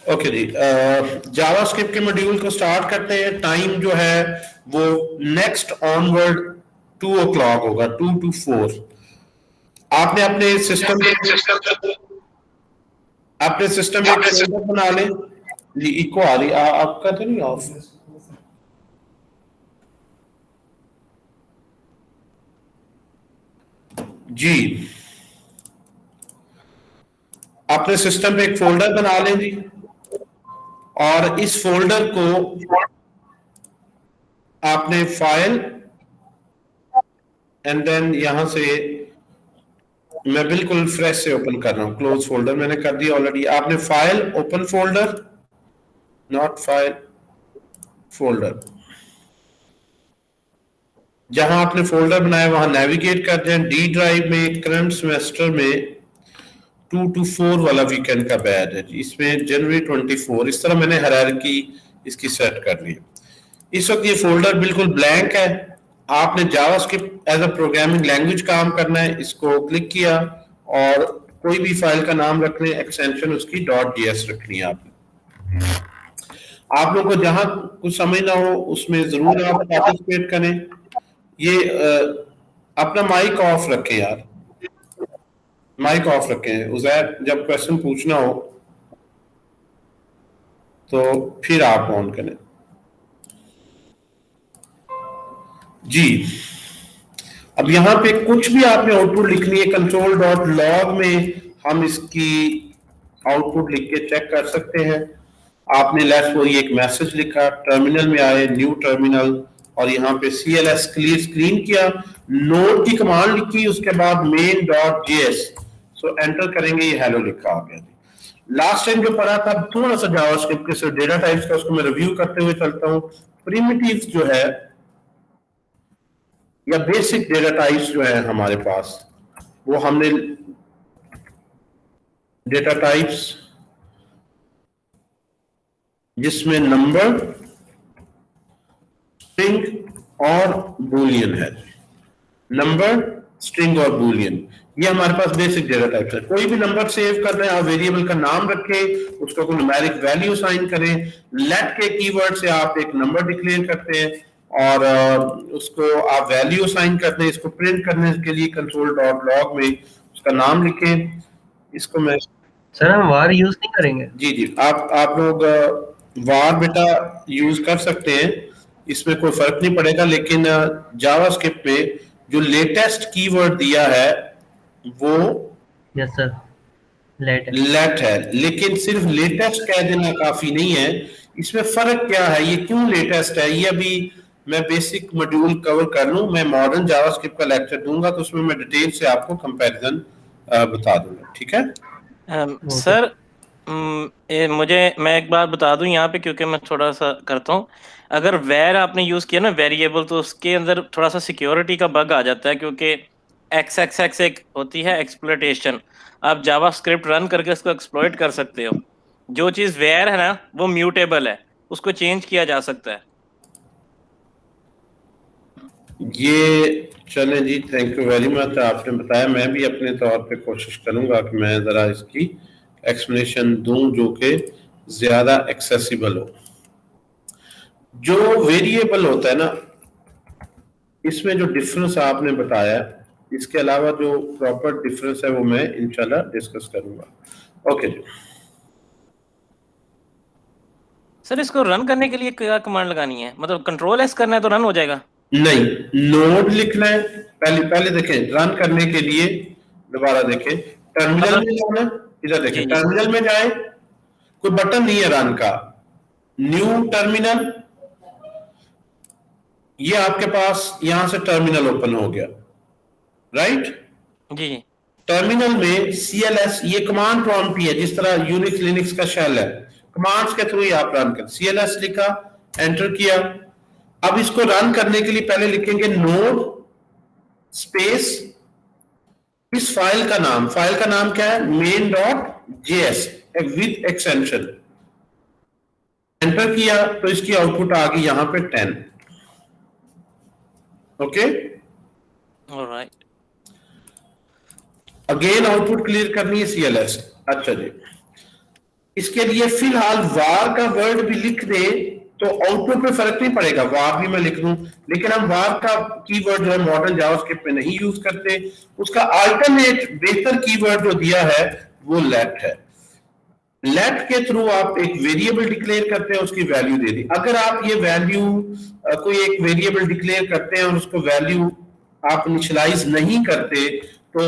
Okay जी, JavaScript के module को start करते हैं। टाइम जो है वो नेक्स्ट ऑनवर्ड 2 o'clock होगा, 2 to 4। आपने अपने सिस्टम में एक फोल्डर बना लें। जी इको आ रही, आपका तो नहीं ऑफ जी। अपने सिस्टम पे एक फोल्डर बना लें जी, और इस फोल्डर को आपने फाइल एंड देन यहां से, मैं बिल्कुल फ्रेश से ओपन कर रहा हूं, क्लोज फोल्डर मैंने कर दिया ऑलरेडी। आपने file open folder, not file folder, जहां आपने फोल्डर बनाया वहां नेविगेट कर दें। डी ड्राइव में करंट सेमेस्टर में 2 to 4 वाला वीकेंड का बैच है जी, इसमें जनवरी 24। इस तरह मैंने हायरार्की इसकी सेट कर ली। इस वक्त ये फोल्डर बिल्कुल ब्लैंक है। आपने JavaScript as a programming language काम करना है। इसको क्लिक किया और कोई भी फाइल का नाम रख लें, एक्सटेंशन उसकी .js रखनी है आपने। आप लोग को जहां कुछ समझ ना हो उसमें जरूर आप पार्टिसिपेट करें। ये अपना माइक ऑफ रखें यार, माइक ऑफ रखें। उजैर जब क्वेश्चन पूछना हो तो फिर आप ऑन करें जी। अब यहाँ पे कुछ भी आपने आउटपुट लिखनी है, console.log में हम इसकी आउटपुट लिख के चेक कर सकते हैं। आपने लेट्स वो एक मैसेज लिखा, टर्मिनल में आए, न्यू टर्मिनल, और यहाँ पे CLS क्लियर स्क्रीन किया, नोड की कमांड लिखी, उसके बाद main.js, सो एंटर करेंगे, ये हेलो लिखा आ गया। लास्ट टाइम जो पढ़ा था थोड़ा सा जावास्क्रिप्ट के सिर्फ डेटा टाइप्स का, उसको मैं रिव्यू करते हुए चलता हूँ। प्रिमिटिव्स जो है या बेसिक डेटा टाइप्स जो है हमारे पास, वो हमने डेटा टाइप्स जिसमें नंबर, स्ट्रिंग और बूलियन है। नंबर, स्ट्रिंग और बूलियन, ये हमारे पास बेसिक डेटा टाइप्स है। कोई भी नंबर सेव कर रहे हैं आप, वेरिएबल का नाम रखें, उसको कोई न्यूमेरिक वैल्यू साइन करें। लेट के कीवर्ड से आप एक नंबर डिक्लेयर करते हैं और उसको आप वैल्यू साइन करते हैं। इसको प्रिंट करने के लिए console.log में उसका नाम लिखें। इसको मैं सर हम वार यूज नहीं करेंगे। जी जी, आप लोग वार बेटा यूज कर सकते हैं, इसमें कोई फर्क नहीं पड़ेगा। लेकिन जावास्क्रिप्ट में जो लेटेस्ट कीवर्ड दिया है वो यस सर, लेट है, लेकिन सिर्फ लेटेस्ट कह देना काफी नहीं है। इसमें फर्क क्या है, ये क्यों लेटेस्ट है, ये अभी मैं बेसिक मॉड्यूल कवर कर लूं, मैं मॉडर्न जावास्क्रिप्ट का लेक्चर दूंगा तो उसमें मैं डिटेल से आपको कंपैरिजन बता दूंगा, ठीक है। सर मैं एक बात बता दूं यहाँ पे, क्योंकि मैं थोड़ा सा करता हूँ। अगर वैर आपने यूज किया ना वेरिएबल, तो उसके अंदर थोड़ा सा सिक्योरिटी का बग आ जाता है, क्योंकि XXX एक होती है एक्सप्लॉइटेशन। आप जावास्क्रिप्ट रन करके उसको एक्सप्लॉइट कर सकते हो। जो चीज़ वेयर है ना वो म्यूटेबल है, उसको चेंज किया जा सकता है। ये चले जी, थैंक यू वेरी मच, आपने बताया। मैं भी अपने तौर पे कोशिश करूंगा कि मैं जरा इसकी एक्सप्लेनेशन दूं जो कि ज्यादा एक्सेसिबल हो। जो वेरिएबल होता है ना, इसमें जो डिफरेंस आपने बताया, इसके अलावा जो प्रॉपर डिफरेंस है वो मैं इंशाल्लाह डिस्कस करूंगा। ओके जी। सर इसको रन करने के लिए क्या कमांड लगानी है, मतलब Ctrl+S करना है तो रन हो जाएगा? नहीं, नोड लिखना है पहले देखें। रन करने के लिए दोबारा देखें, टर्मिनल में जाना, इधर देखें, टर्मिनल में जाए, कोई बटन नहीं है रन का, न्यू टर्मिनल, ये आपके पास यहां से टर्मिनल ओपन हो गया, राइट जी। टर्मिनल में CLS, ये कमांड प्रॉम्प्ट ही है, जिस तरह यूनिक्स लिनक्स का शेल है, कमांड्स के थ्रू ही आप रन कर। CLS लिखा, एंटर किया। अब इसको रन करने के लिए पहले लिखेंगे नोड स्पेस इस फाइल का नाम क्या है, main.js विद एक्सटेंशन। एंटर किया तो इसकी आउटपुट आ गई यहां पे 10। Okay, alright. Again output clear करनी है CLS। अच्छा जी, इसके लिए फिलहाल वार का वर्ड भी लिख दे तो आउटपुट पे फर्क नहीं पड़ेगा, वार भी मैं लिख दूं, लेकिन हम वार का कीवर्ड जो है मॉडर्न जावास्क्रिप्ट में नहीं यूज करते। उसका अल्टरनेट बेहतर कीवर्ड जो दिया है वो लेट है। लेट के थ्रू आप एक वेरिएबल डिक्लेयर करते हैं, उसकी वैल्यू दे दी। अगर आप ये वैल्यू कोई एक वेरिएबल डिक्लेयर करते हैं और उसको वैल्यू आप इनिशियलाइज नहीं करते तो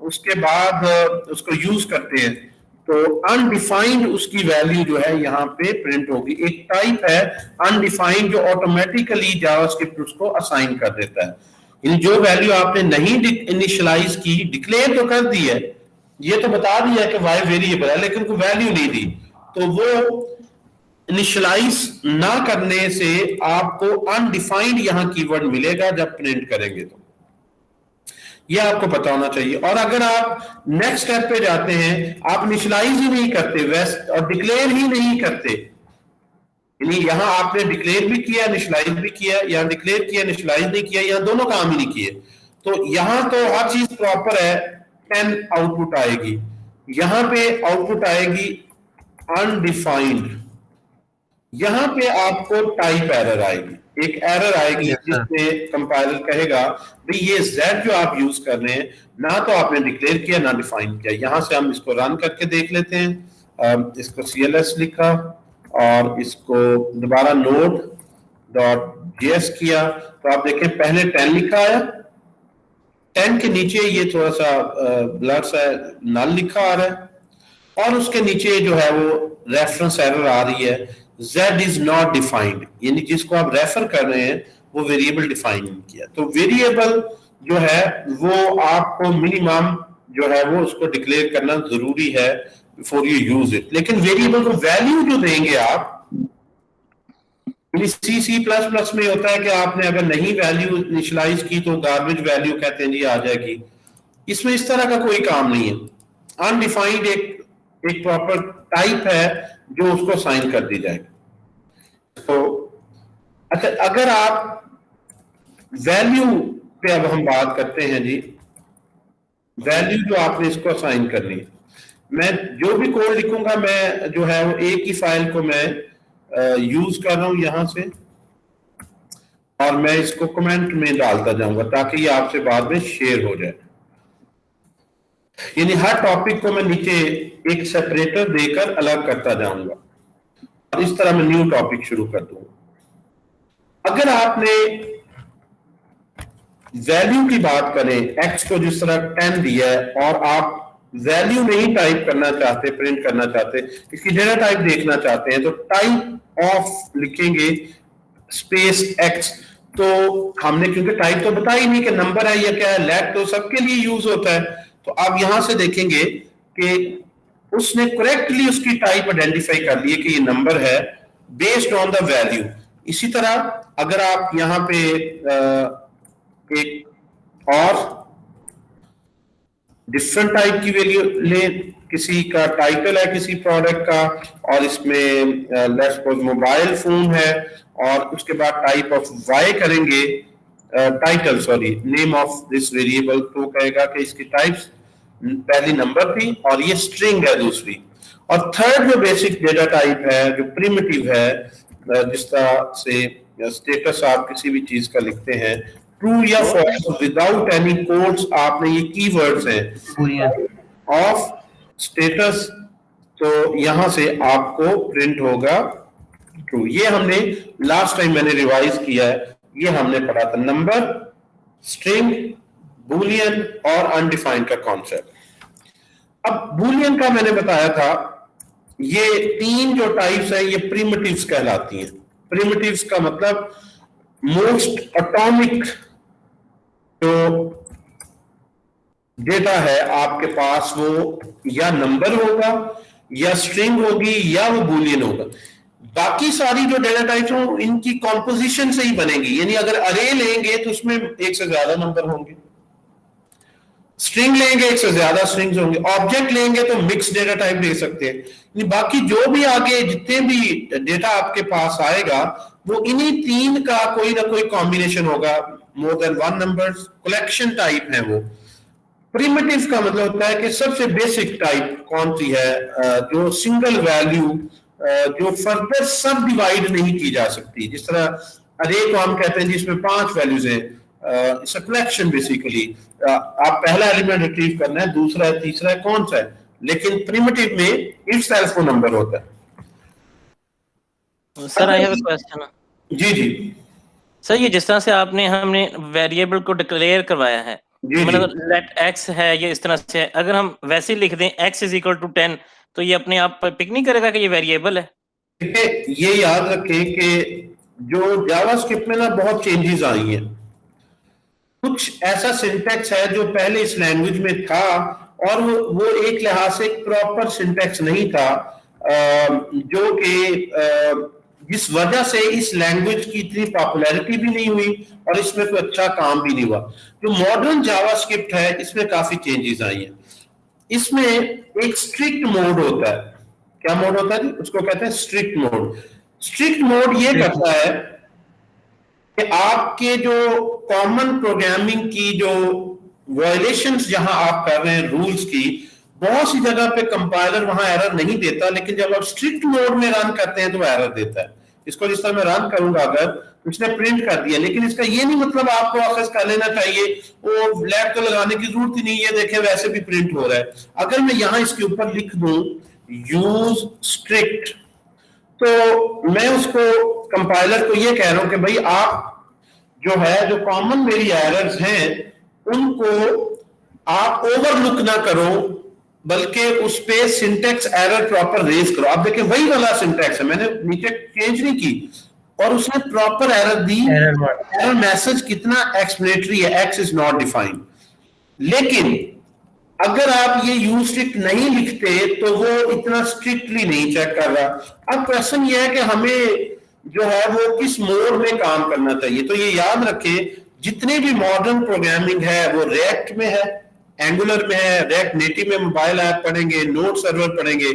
उसके बाद उसको यूज करते हैं तो अनडिफाइंड उसकी वैल्यू जो है यहाँ पे प्रिंट होगी। एक टाइप है अनडिफाइंड जो ऑटोमेटिकली जावास्क्रिप्ट उसको असाइन कर देता है, यानी जो वैल्यू आपने नहीं इनिशियलाइज की, डिक्लेयर तो कर दी है, ये तो बता दिया है कि वाई वेरिएबल है, लेकिन कोई वैल्यू नहीं दी, तो वो इनिशियलाइज ना करने से आपको अनडिफाइंड यहां कीवर्ड मिलेगा जब प्रिंट करेंगे तो ये आपको पता होना चाहिए। और अगर आप नेक्स्ट स्टेप पे जाते हैं, आप इनिशियलाइज ही नहीं करते वेस्ट और डिक्लेयर ही नहीं करते, यानी यहां आपने डिक्लेयर भी किया इनिशियलाइज भी किया, यहां डिक्लेयर किया इनिशियलाइज नहीं किया, यहां दोनों काम ही नहीं किए, तो यहां तो हर चीज प्रॉपर है, 10 आउटपुट आएगी, यहां पे आउटपुट आएगी अनडिफाइंड, यहां पे आपको टाइप एरर आएगी, एक एरर आएगी जिसमें कंपाइलर कहेगा भाई ये Z जो आप यूज कर रहे हैं ना तो आपने डिक्लेयर किया ना डिफाइन किया। यहां से हम इसको रन करके देख लेते हैं। इसको CLS लिखा और इसको दोबारा node.js किया तो आप देखें पहले 10 लिखा आया, 10 के नीचे ये थोड़ा सा ब्लर सा नल लिखा आ रहा है और उसके नीचे जो है वो रेफरेंस एरर आ रही है Z is not defined, यानी जिसको आप रेफर कर रहे हैं वो वेरिएबल डिफाइन नहीं किया। तो वेरिएबल जो है वो आपको मिनिमम जो है वो उसको डिक्लेयर करना जरूरी है बिफोर यू यूज इट। लेकिन वेरिएबल को वैल्यू जो देंगे आप, C++ में होता है कि आपने अगर नहीं वैल्यू इनिशियलाइज की तो गार्बेज वैल्यू कहते हैं जी आ जाएगी, इसमें इस तरह का कोई काम नहीं है। अनडिफाइंड एक प्रॉपर टाइप है जो उसको साइन कर दी जाएगी। तो अच्छा, अगर आप वैल्यू पे अब हम बात करते हैं जी, वैल्यू जो आपने इसको असाइन करनी है, मैं जो भी कोड लिखूंगा मैं जो है वो एक ही फाइल को मैं यूज कर रहा हूं यहां से और मैं इसको कमेंट में डालता जाऊंगा ताकि ये आपसे बाद में शेयर हो जाए, यानी हर टॉपिक को मैं नीचे एक सेपरेटर देकर अलग करता जाऊंगा और इस तरह मैं न्यू टॉपिक शुरू कर दूंगा। अगर आपने वैल्यू की बात करें, x को जिस तरह 10 दिया है और आप वैल्यू नहीं टाइप करना चाहते, प्रिंट करना चाहते, इसकी डेटा टाइप देखना चाहते हैं तो टाइप ऑफ लिखेंगे स्पेस x। तो हमने क्योंकि टाइप तो बताया ही नहीं कि नंबर है या क्या है, लेट तो सबके लिए यूज होता है, तो आप यहां से देखेंगे कि उसने करेक्टली उसकी टाइप आइडेंटिफाई कर ली है कि ये नंबर है बेस्ड ऑन द वैल्यू। इसी तरह अगर आप यहां पे एक और डिफरेंट टाइप की वैल्यू ले, किसी का टाइटल है किसी प्रोडक्ट का और इसमें लेट्स सपोज मोबाइल फोन है और उसके बाद टाइप ऑफ वाई करेंगे, title sorry name of this variable, तो कहेगा कि इसकी टाइप्स पहली नंबर थी और ये स्ट्रिंग है दूसरी। और थर्ड जो बेसिक डेटा टाइप है जो प्रिमिटिव है, जिस तरह से स्टेटस आप किसी भी चीज का लिखते हैं ट्रू या फॉल्स विदाउट एनी कोड्स, आपने ये कीवर्ड्स हैं ऑफ स्टेटस, तो यहां से आपको प्रिंट होगा ट्रू। ये हमने लास्ट टाइम मैंने रिवाइज किया है, ये हमने पढ़ा था नंबर, स्ट्रिंग, बूलियन और अनडिफाइंड का कॉन्सेप्ट। अब बूलियन का मैंने बताया था, ये तीन जो टाइप्स है ये प्रिमिटिव्स कहलाती हैं। प्रिमिटिव्स का मतलब मोस्ट एटॉमिक जो डेटा है आपके पास वो या नंबर होगा या स्ट्रिंग होगी या वो बूलियन होगा। बाकी सारी जो डेटा टाइप्स हो इनकी कॉम्पोजिशन से ही बनेगी, यानी अगर अरे लेंगे तो उसमें एक से ज्यादा नंबर होंगे, स्ट्रिंग लेंगे एक से ज्यादा स्ट्रिंग्स होंगे, ऑब्जेक्ट लेंगे तो मिक्स डेटा टाइप ले सकते हैं। बाकी जो भी आगे जितने भी डेटा आपके पास आएगा वो इन्हीं तीन का कोई ना कोई कॉम्बिनेशन होगा, more than one numbers, collection type है वो। प्रिमिटिव का मतलब होता है कि सबसे बेसिक टाइप कौन सी है, जो सिंगल वैल्यू, जो फर्दर सब डिवाइड नहीं की जा सकती। जिस तरह अरे को हम कहते हैं जिसमें 5 वैल्यूज हैं, इट्स अ कलेक्शन बेसिकली। आप पहला एलिमेंट रिट्रीव करना है, दूसरा है, तीसरा है, कौन सा है, लेकिन प्रिमिटिव में इटसेल्फ वो नंबर होता है। Sir I have a question. जी जी सर ये जिस तरह से हमने वेरिएबल को डिक्लेयर करवाया है, जी मतलब जी लेट एक्स है, ये इस तरह से है, अगर हम वैसे ही लिख दें x इज इक्वल टू 10, तो ये अपने आप पिक नहीं करेगा कि ये वेरिएबल है? देखिए, ये याद रखें कि जो जावास्क्रिप्ट में ना बहुत चेंजेस आई हैं। कुछ ऐसा सिंटैक्स है जो पहले इस लैंग्वेज में था और वो एक लिहाज से प्रॉपर सिंटैक्स नहीं था, जो कि जिस वजह से इस लैंग्वेज की इतनी पॉपुलैरिटी भी नहीं हुई और इसमें कोई अच्छा काम भी नहीं हुआ। जो मॉडर्न जावास्क्रिप्ट है इसमें काफी चेंजेस आई हैं। इसमें एक स्ट्रिक्ट मोड होता है। क्या मोड होता है जी? उसको कहते हैं स्ट्रिक्ट मोड। स्ट्रिक्ट मोड ये करता है कि आपके जो कॉमन प्रोग्रामिंग की जो वायलेशंस जहां आप कर रहे हैं रूल्स की, बहुत सी जगह पे कंपाइलर वहां एरर नहीं देता, लेकिन जब आप स्ट्रिक्ट मोड में रन करते हैं तो एरर देता है। इसको जिस तरह मैं रन करूंगा, अगर उसने प्रिंट कर दिया, लेकिन इसका ये नहीं मतलब आपको अक्सर कर लेना चाहिए, वो लैब तो लगाने की जरूरत ही नहीं है, देखें वैसे भी प्रिंट हो रहा है। अगर मैं यहां इसके ऊपर लिख दूं यूज स्ट्रिक्ट, तो मैं उसको कंपाइलर को ये कह रहा हूं कि भाई आप जो है, जो कॉमन मेरी एरर्स हैं उनको आप ओवरलुक ना करो, बल्कि उस पे सिंटैक्स एरर प्रॉपर रेज करो। आप देखिए वही वाला सिंटैक्स है, मैंने नीचे चेंज नहीं की और उसने प्रॉपर एरर दी। एरर मैसेज कितना एक्सप्लेनेटरी है, एक्स इज नॉट डिफाइंड। लेकिन अगर आप ये यूज स्ट्रिक्ट नहीं लिखते तो वो इतना स्ट्रिक्टली नहीं चेक कर रहा। अब क्वेश्चन ये है कि हमें जो है वो किस मोड में काम करना चाहिए। तो ये याद रखें, जितने भी मॉडर्न प्रोग्रामिंग है वो रिएक्ट में है, एंगुलर में है, रिएक्ट नेटिव में मोबाइल ऐप पढ़ेंगे, नोड सर्वर पढ़ेंगे,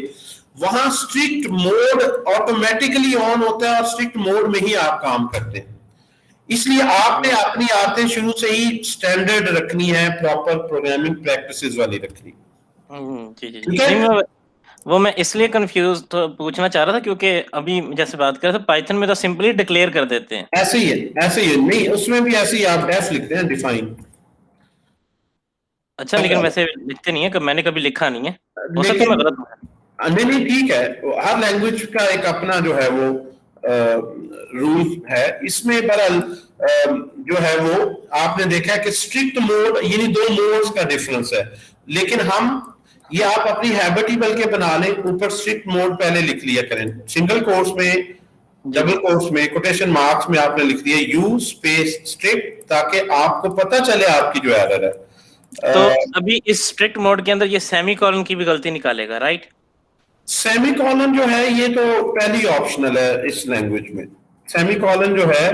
वहां स्ट्रिक्ट मोड ऑटोमेटिकली ऑन होता है और स्ट्रिक्ट मोड में ही आप काम करते हैं। इसलिए आपने अपनी आदतें शुरू से ही स्टैंडर्ड रखनी है, प्रॉपर प्रोग्रामिंग प्रैक्टिसेस वाली रखनी। जी जी ठीक है? नहीं, वो मैं इसलिए कंफ्यूज तो पूछना चाह रहा था क्योंकि अभी जैसे बात कर रहे थे पाइथन में तो सिंपली डिक्लेयर कर देते हैं। ऐसे ही है, ऐसे ही है। नहीं, उसमें भी ऐसे ही आप डेफ लिखते हैं, डिफाइन। अच्छा, लेकिन वैसे लिखते नहीं है, मैंने कभी लिखा नहीं है, हो सकता है मैं गलत हूं। नहीं नहीं, ठीक है, हर लैंग्वेज का एक अपना जो है वो रूल है। इसमें बहरहाल जो है वो आपने देखा कि स्ट्रिक्ट मोड, यानी 2 मोड्स का डिफरेंस है। लेकिन हम ये आप अपनी हैबिट ही बल्कि बना लें, ऊपर स्ट्रिक्ट मोड पहले लिख लिया करें, सिंगल कोर्स में, डबल कोर्स में, कोटेशन मार्क्स में आपने लिख दिया यू स्पेस स्ट्रिक्ट, ताकि आपको पता चले आपकी जो एरर है। तो अभी इस स्ट्रिक्ट मोड के अंदर ये सेमीकोलन की भी गलती निकालेगा, राइट? सेमीकोलन जो है ये तो पहली ऑप्शनल है इस लैंग्वेज में। सेमीकोलन जो है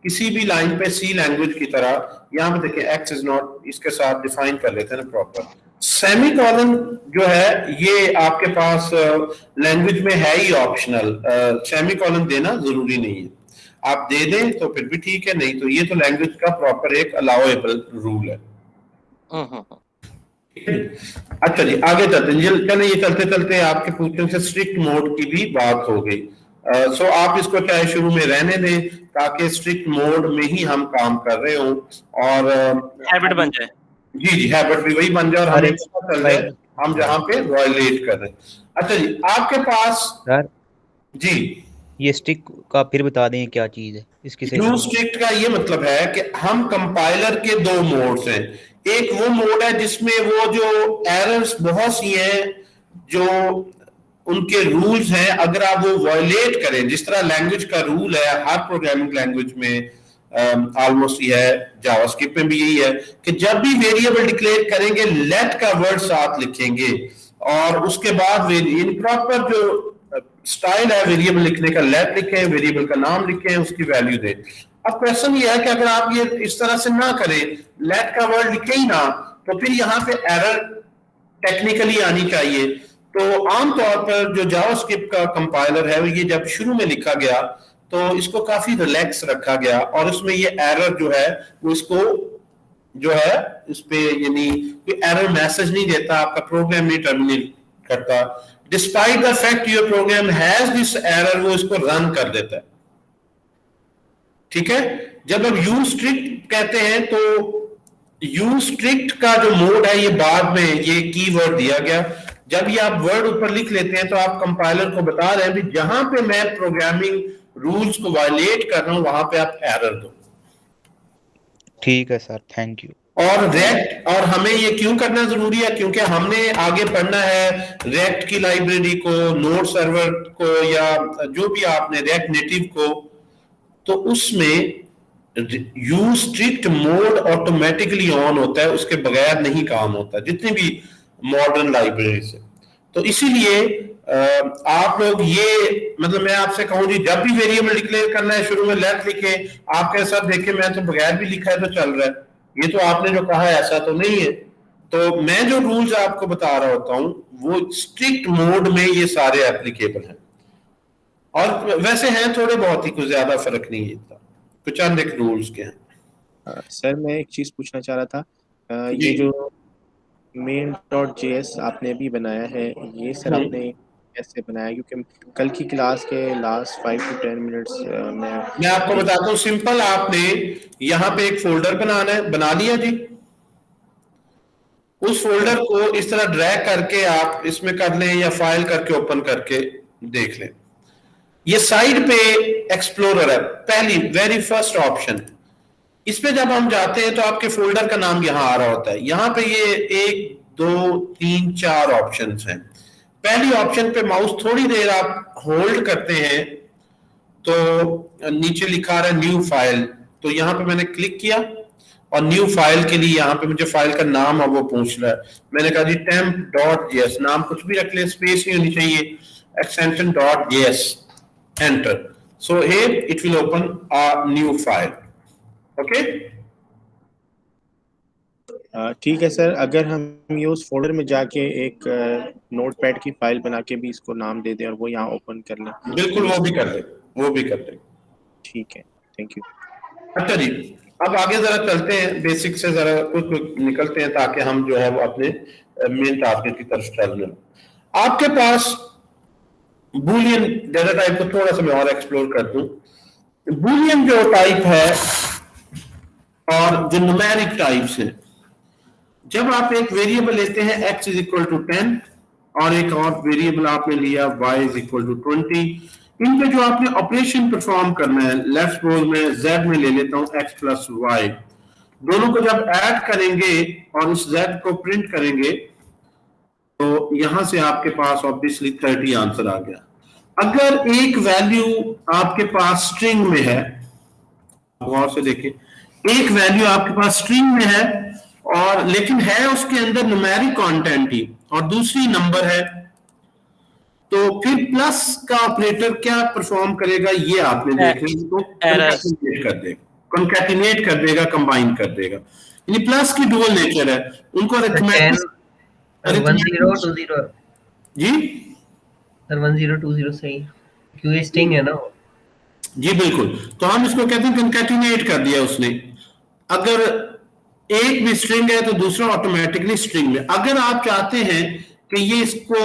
किसी भी लाइन पे सी लैंग्वेज की तरह, यहाँ पे देखिए एक्स इज नॉट, इसके साथ डिफाइन कर लेते हैं ना प्रॉपर। सेमीकोलन जो है ये आपके पास लैंग्वेज में है ही ऑप्शनल, सेमीकोलन देना जरूरी नहीं है। आप दे दें तो फिर भी ठीक है, नहीं तो ये तो लैंग्वेज का प्रॉपर एक अलाउएबल रूल है। अच्छा जी, आगे चलते हैं। चले, ये चलते चलते आपके पूछने से स्ट्रिक्ट मोड की भी बात हो गई। सो आप इसको चाहे शुरू में रहने दें ताकि स्ट्रिक्ट मोड में ही हम काम कर रहे हों और हैबिट बन जाए। जी जी, हैबिट भी वही बन जाए और हमें पता चल जाए हम जहां पे वायलेट कर रहे हैं। अच्छा जी, आपके पास सर जी ये स्टिक का फिर बता दें क्या चीज है इसकी से। यूज स्ट्रिक्ट का ये मतलब है कि हम कंपाइलर के 2 मोड्स हैं। एक वो मोड है जिसमें वो जो एरर्स बहुत सी हैं, जो उनके रूल्स हैं, अगर आप वो वायलेट करें, जिस तरह लैंग्वेज का रूल है हर प्रोग्रामिंग लैंग्वेज में ऑलमोस्ट ये है, जावास्क्रिप्ट में भी यही है कि जब भी वेरिएबल डिक्लेयर करेंगे लेट का वर्ड साथ लिखेंगे और उसके बाद प्रॉपर जो स्टाइल है वेरिएबल लिखने का, लेट लिखें, वेरिएबल का नाम लिखें, उसकी वैल्यू दें। अब क्वेश्चन ये है कि अगर आप ये इस तरह से ना करें, लेट का वर्ड लिखे ही ना, तो फिर यहाँ पे एरर टेक्निकली आनी चाहिए। तो आमतौर पर जो जावास्क्रिप्ट का कंपाइलर है ये जब शुरू में लिखा गया तो इसको काफी रिलैक्स रखा गया और उसमें ये एरर जो है वो इसको जो है इस पे यानी कोई एरर मैसेज नहीं देता, आपका प्रोग्राम नहीं टर्मिनेट करता। Despite the fact your program has this error, वो इसको रन कर देता है। ठीक है, जब अब यूज स्ट्रिक्ट कहते हैं तो यूज स्ट्रिक्ट का जो मोड है ये बाद में ये कीवर्ड दिया गया। जब ये आप वर्ड ऊपर लिख लेते हैं तो आप कंपाइलर को बता रहे हैं भी जहां पे मैं प्रोग्रामिंग रूल्स को वायलेट कर रहा हूं वहां पे आप एरर दो। ठीक है सर, थैंक यू। और रेक्ट, और हमें ये क्यों करना जरूरी है, क्योंकि हमने आगे पढ़ना है रेक्ट की लाइब्रेरी को, नोड सर्वर को, या जो भी आपने रेक्ट नेटिव को, तो उसमें use strict mode automatically on होता है, उसके बगैर नहीं काम होता जितनी भी मॉडर्न लाइब्रेरी से। तो इसीलिए आप लोग ये, मतलब मैं आपसे कहूं जी जब भी वेरिएबल डिक्लेयर करना है शुरू में लेट लिखे, आपके साथ देखे मैं तो बगैर भी लिखा है तो चल रहा है, ये तो आपने जो कहा है ऐसा तो नहीं है। तो मैं जो रूल्स आपको बता रहा होता हूं वो स्ट्रिक्ट मोड में ये सारे एप्लीकेबल हैं, और वैसे हैं थोड़े बहुत ही, कुछ ज्यादा फर्क नहीं है इतना, कुछ चंद एक रूल्स के हैं। सर मैं एक चीज पूछना चाह रहा था, जी। ये जो main.js आपने अभी बनाया है ये सर आपने कैसे बनाया, क्योंकि कल की क्लास के लास्ट 5 to 10 मिनट्स मैं आपको बताता हूँ सिंपल। आपने यहाँ पे एक फोल्डर बनाना है, बना लिया जी। उस फोल्डर को इस तरह ड्रैग करके आप इसमें कर लें या फाइल करके ओपन करके देख लें। ये साइड पे एक्सप्लोरर है, पहली वेरी फर्स्ट ऑप्शन। इस पे जब हम जाते हैं तो आपके फोल्डर का नाम यहाँ आ रहा होता है। यहाँ पे ये 1 2 3 4 ऑप्शंस हैं। पहली ऑप्शन पे माउस थोड़ी देर आप होल्ड करते हैं तो नीचे लिखा रहा है न्यू फाइल, तो यहाँ पे मैंने क्लिक किया और न्यू फाइल के लिए यहाँ पे मुझे फाइल का नाम है वो पूछ रहा है। मैंने कहा जी temp.js, नाम कुछ भी रख ले, स्पेस नहीं होनी चाहिए, extension .js, enter. So here it will open a new file. Okay ठीक है सर, अगर हम ये उस फोल्डर में जाके एक नोटपैड की फाइल बना के भी इसको नाम दे दें और वो यहाँ ओपन कर लें, बिल्कुल वो भी कर ले, वो भी कर ले। ठीक है, थैंक यू। अच्छा जी, अब आगे जरा चलते हैं, बेसिक से जरा कुछ निकलते हैं ताकि हम जो है वो अपने मेन टारगेट की तरफ चल रहे हैं। आपके पास बूलियन डेटा टाइप को थोड़ा सा मैं और एक्सप्लोर कर दूं। बूलियन जो टाइप है और जो न्यूमेरिक टाइप्स है, जब आप एक वेरिएबल लेते हैं x इज इक्वल टू 10 और एक और वेरिएबल आपने लिया y इज इक्वल टू 20, इन पे जो आपने ऑपरेशन परफॉर्म करना है, लेफ्ट सपोज में z में ले लेता हूं x प्लस y, दोनों को जब ऐड करेंगे और उस z को प्रिंट करेंगे तो यहां से आपके पास ऑब्वियसली 30 आंसर आ गया। अगर एक वैल्यू आपके पास स्ट्रिंग में है, गौर से देखिए, एक वैल्यू आपके पास स्ट्रिंग में है और लेकिन है उसके अंदर न्यूमेरिक कंटेंट ही और दूसरी नंबर है, तो फिर प्लस का ऑपरेटर क्या परफॉर्म करेगा ये आपने देख लिया, तो कंकैटिनेट कर देगा, कंबाइन कर देगा। यानी प्लस की डुअल नेचर है, उनको अरिथमेटिक 1020 जी सर 1020 सही, क्योंकि स्ट्रिंग है ना जी बिल्कुल। तो हम इसको कहते हैं कंकैटिनेट कर दिया उसने। अगर एक भी स्ट्रिंग है तो दूसरा ऑटोमेटिकली स्ट्रिंग में। अगर आप चाहते हैं कि ये इसको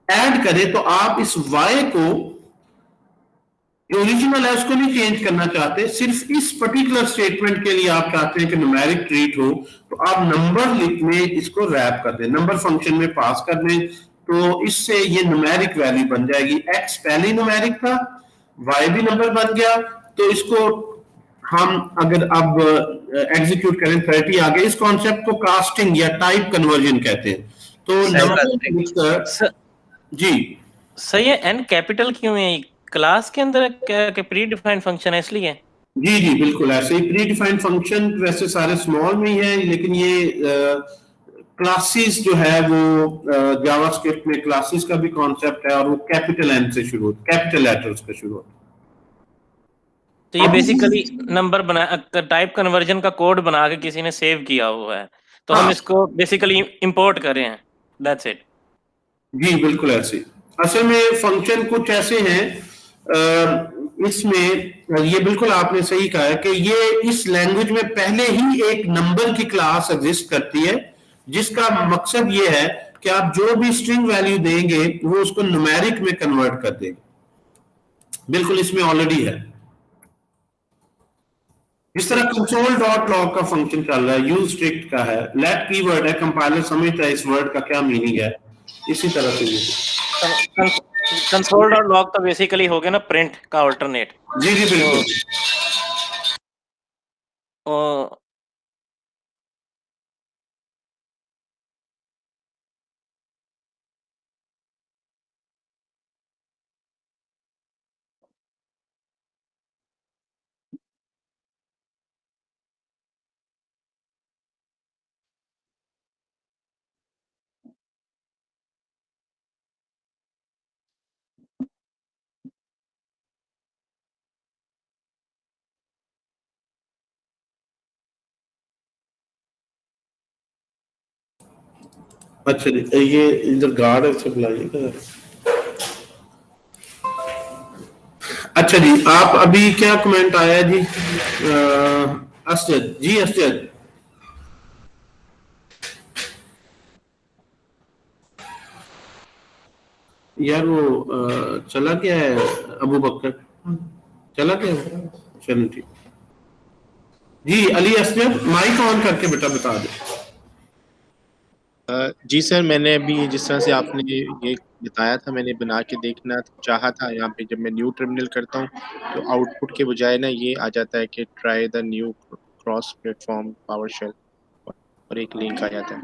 ऐड करे तो आप इस y को जो ओरिजिनल है उसको नहीं चेंज करना चाहते, सिर्फ इस पर्टिकुलर स्टेटमेंट के लिए आप चाहते हैं कि न्यूमेरिक ट्रीट हो, तो आप नंबर में इसको रैप कर दें, नंबर फंक्शन में पास कर दें, तो इससे ये न्यूमेरिक वैल्यू बन जाएगी। x पहले न्यूमेरिक था, y भी नंबर बन गया, तो इसको हम अगर अब एग्जीक्यूट करें 30 आगे, इस कॉन्सेप्ट को कास्टिंग या टाइप कन्वर्जन कहते हैं। तो नंबर जी सही है। एन कैपिटल क्यों है? क्लास के अंदर क्या प्री डिफाइंड फंक्शन है इसलिए? जी जी बिल्कुल ऐसे ही। प्री डिफाइंड फंक्शन वैसे सारे स्मॉल में ही है, लेकिन ये क्लासेस जो है वो जावास्क्रिप्ट में क्लासेस का भी कॉन्सेप्ट है और वो कैपिटल एन से शुरू होता है, कैपिटल लेटर्स से शुरू होता है। तो ये बेसिकली नंबर बना टाइप कन्वर्जन का कोड बना के किसी ने सेव किया हुआ है, तो हम इसको बेसिकली इंपोर्ट कर रहे हैं, दैट्स इट। जी बिल्कुल ऐसे। असल में फंक्शन कुछ ऐसे हैं, इसमें ये बिल्कुल आपने सही कहा है कि ये इस लैंग्वेज में पहले ही एक नंबर की क्लास एग्जिस्ट करती है, जिसका मकसद ये है कि आप जो भी स्ट्रिंग वैल्यू देंगे वो उसको न्यूमेरिक में कन्वर्ट कर देगा। बिल्कुल इसमें ऑलरेडी है। इस तरह कंसोल डॉट लॉग का फंक्शन चल रहा है, यूज स्ट्रिक्ट का है, लेट कीवर्ड है, कंपाइलर समझता है इस वर्ड का क्या मीनिंग है। इसी तरह से कंसोल डॉट लॉग तो बेसिकली हो गया ना प्रिंट का अल्टरनेट। जी जी बिल्कुल। तो अच्छा जी, ये इधर गार्ड है, इसे बुलाइए। अच्छा जी, आप अभी क्या कमेंट आया जी? असद जी, असद यार वो चला गया है, अबू बकर चला गया है? चलो ठीक जी। अली असद माइक ऑन करके बेटा बता दे। जी सर, मैंने अभी जिस तरह से आपने ये बताया था, मैंने बना के देखना चाहा था। यहाँ पे जब मैं न्यू टर्मिनल करता हूँ तो आउटपुट के बजाय ना ये आ जाता है कि try the new cross platform PowerShell, और एक लिंक आ जाता है।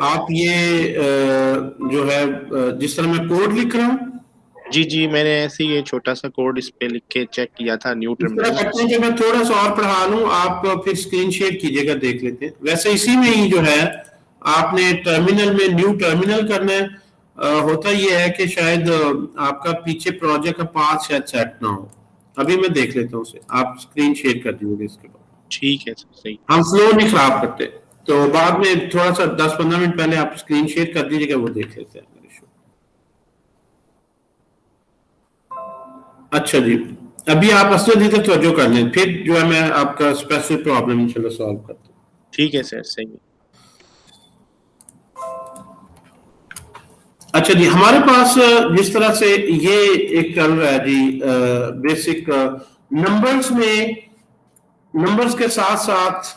आप ये जो है जिस तरह मैं कोड लिख रहा हूँ, जी जी, मैंने ऐसे ही ये छोटा सा कोड इस पे लिख के चेक किया था न्यू इस तरह टर्मिनल। करते हैं कि मैं थोड़ा सा और पढ़ा लूँ, आप फिर स्क्रीन शेयर कीजिएगा, देख लेते हैं। वैसे इसी में ही जो है आपने टर्मिनल में न्यू टर्मिनल करना है। होता ये है कि शायद आपका पीछे प्रोजेक्ट का पाथ शायद सेट ना हो। अभी मैं देख लेता हूँ उसे, आप स्क्रीन शेयर कर दीजिएगा इसके बाद। ठीक है सर, सही। हम फ्लो नहीं खराब करते, तो बाद में थोड़ा सा 10-15 मिनट पहले आप स्क्रीन शेयर कर दीजिएगा, वो देख लेते हैं। अच्छा जी, अभी आप असद इधर तवज्जो कर लें, फिर जो है मैं आपका स्पेसिफिक प्रॉब्लम इंशाल्लाह सॉल्व करता हूँ। ठीक है सर, सही। अच्छा जी, हमारे पास जिस तरह से ये एक चल रहा है जी, बेसिक नंबर्स में, नंबर्स के साथ साथ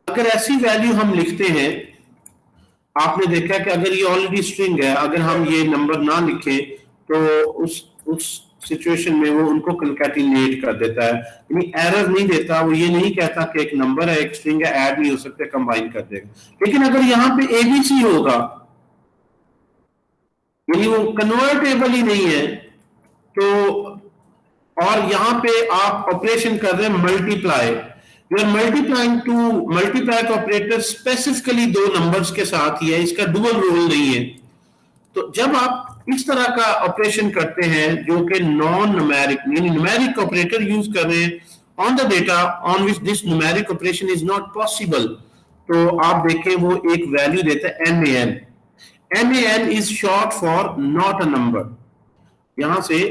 अगर ऐसी वैल्यू हम लिखते हैं, आपने देखा कि अगर ये ऑलरेडी स्ट्रिंग है, अगर हम ये नंबर ना लिखें तो उस सिचुएशन में वो उनको कंकैटिनेट कर देता है, यानी एरर नहीं देता। वो ये नहीं कहता कि एक नंबर है, एक स्ट्रिंग है, ऐड नहीं हो सकते, कंबाइन कर देगा। लेकिन अगर यहाँ पे एबीसी होगा, यानी वो कन्वर्टेबल ही नहीं है, तो और यहाँ पे आप ऑपरेशन कर रहे हैं multiply, you are multiplying two, multiply का ऑपरेटर स्पेसिफिकली दो नंबर्स के साथ ही है, इसका डुअल रोल नहीं है। तो जब आप इस तरह का ऑपरेशन करते हैं जो कि नॉन न्यूमेरिक, यानी न्यूमेरिक ऑपरेटर यूज कर रहे हैं on the data on which this numeric operation is not possible, तो आप देखें वो एक वैल्यू देता है NaN। NaN is short for not a number. यहां से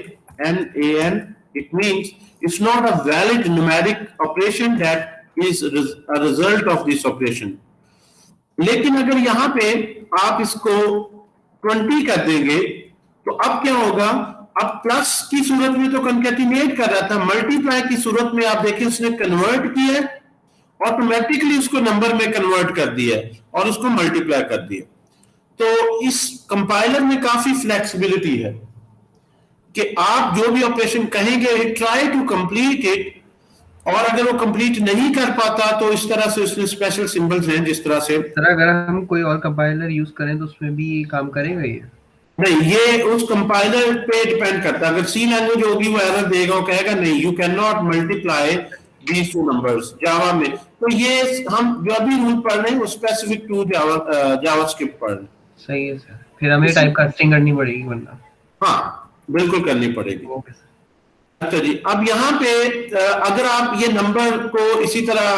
NaN, it means it's not a valid numeric operation that is a result of this operation। लेकिन अगर यहां पे आप इसको 20 कर देंगे तो अब क्या होगा? अब प्लस की सूरत में तो कंकैटिनेट कर रहा था, मल्टीप्लाई की सूरत में आप देखिए उसने कन्वर्ट किया, ऑटोमेटिकली उसको नंबर में कन्वर्ट कर दिया और उसको मल्टीप्लाई कर दिया। तो इस कंपाइलर में काफी फ्लेक्सिबिलिटी है कि आप जो भी ऑपरेशन कहेंगे ट्राई टू कंप्लीट इट, और अगर वो कंप्लीट नहीं कर पाता तो इस तरह से उसमें स्पेशल सिंबल्स हैं, जिस तरह से सर अगर हम कोई और कंपाइलर यूज करें तो उसमें भी काम करेगा ये? नहीं, ये उस कंपाइलर पे डिपेंड करता है। अगर सी लैंग्वेज होगी वो एरर देगा, वो कहेगा नहीं you can not multiply these two numbers. Java में तो ये हम जो भी रूल पढ़ रहे हैं वो स्पेसिफिक टू जावास्क्रिप्ट पढ़ रहे हैं। सही है सर, फिर हमें टाइप कास्टिंग करनी पड़ेगी वरना। हाँ बिल्कुल करनी पड़ेगी। Okay sir. अच्छा जी, अब यहाँ पे अगर आप ये नंबर को इसी तरह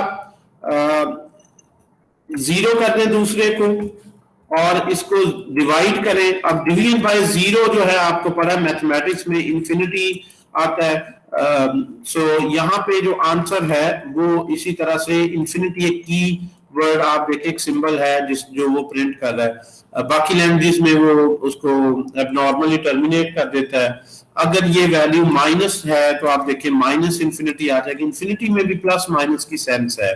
0 कर दें दूसरे को, और इसको डिवाइड करें। अब डिवीजन बाय जीरो जो है आपको पता है मैथमेटिक्स में इन्फिनिटी आता है। सो यहाँ पे जो आंसर है वो इसी तरह से इन्फिनिटी एक की वर्ड आप देखें, एक सिंबल है जो वो प्रिंट कर रहा है। बाकी लैंग्वेज में वो उसको एबनॉर्मली टर्मिनेट कर देता है। अगर ये वैल्यू माइनस है तो आप देखिए माइनस इन्फिनिटी आ जाएगी। इन्फिनिटी में भी प्लस माइनस की सेंस है।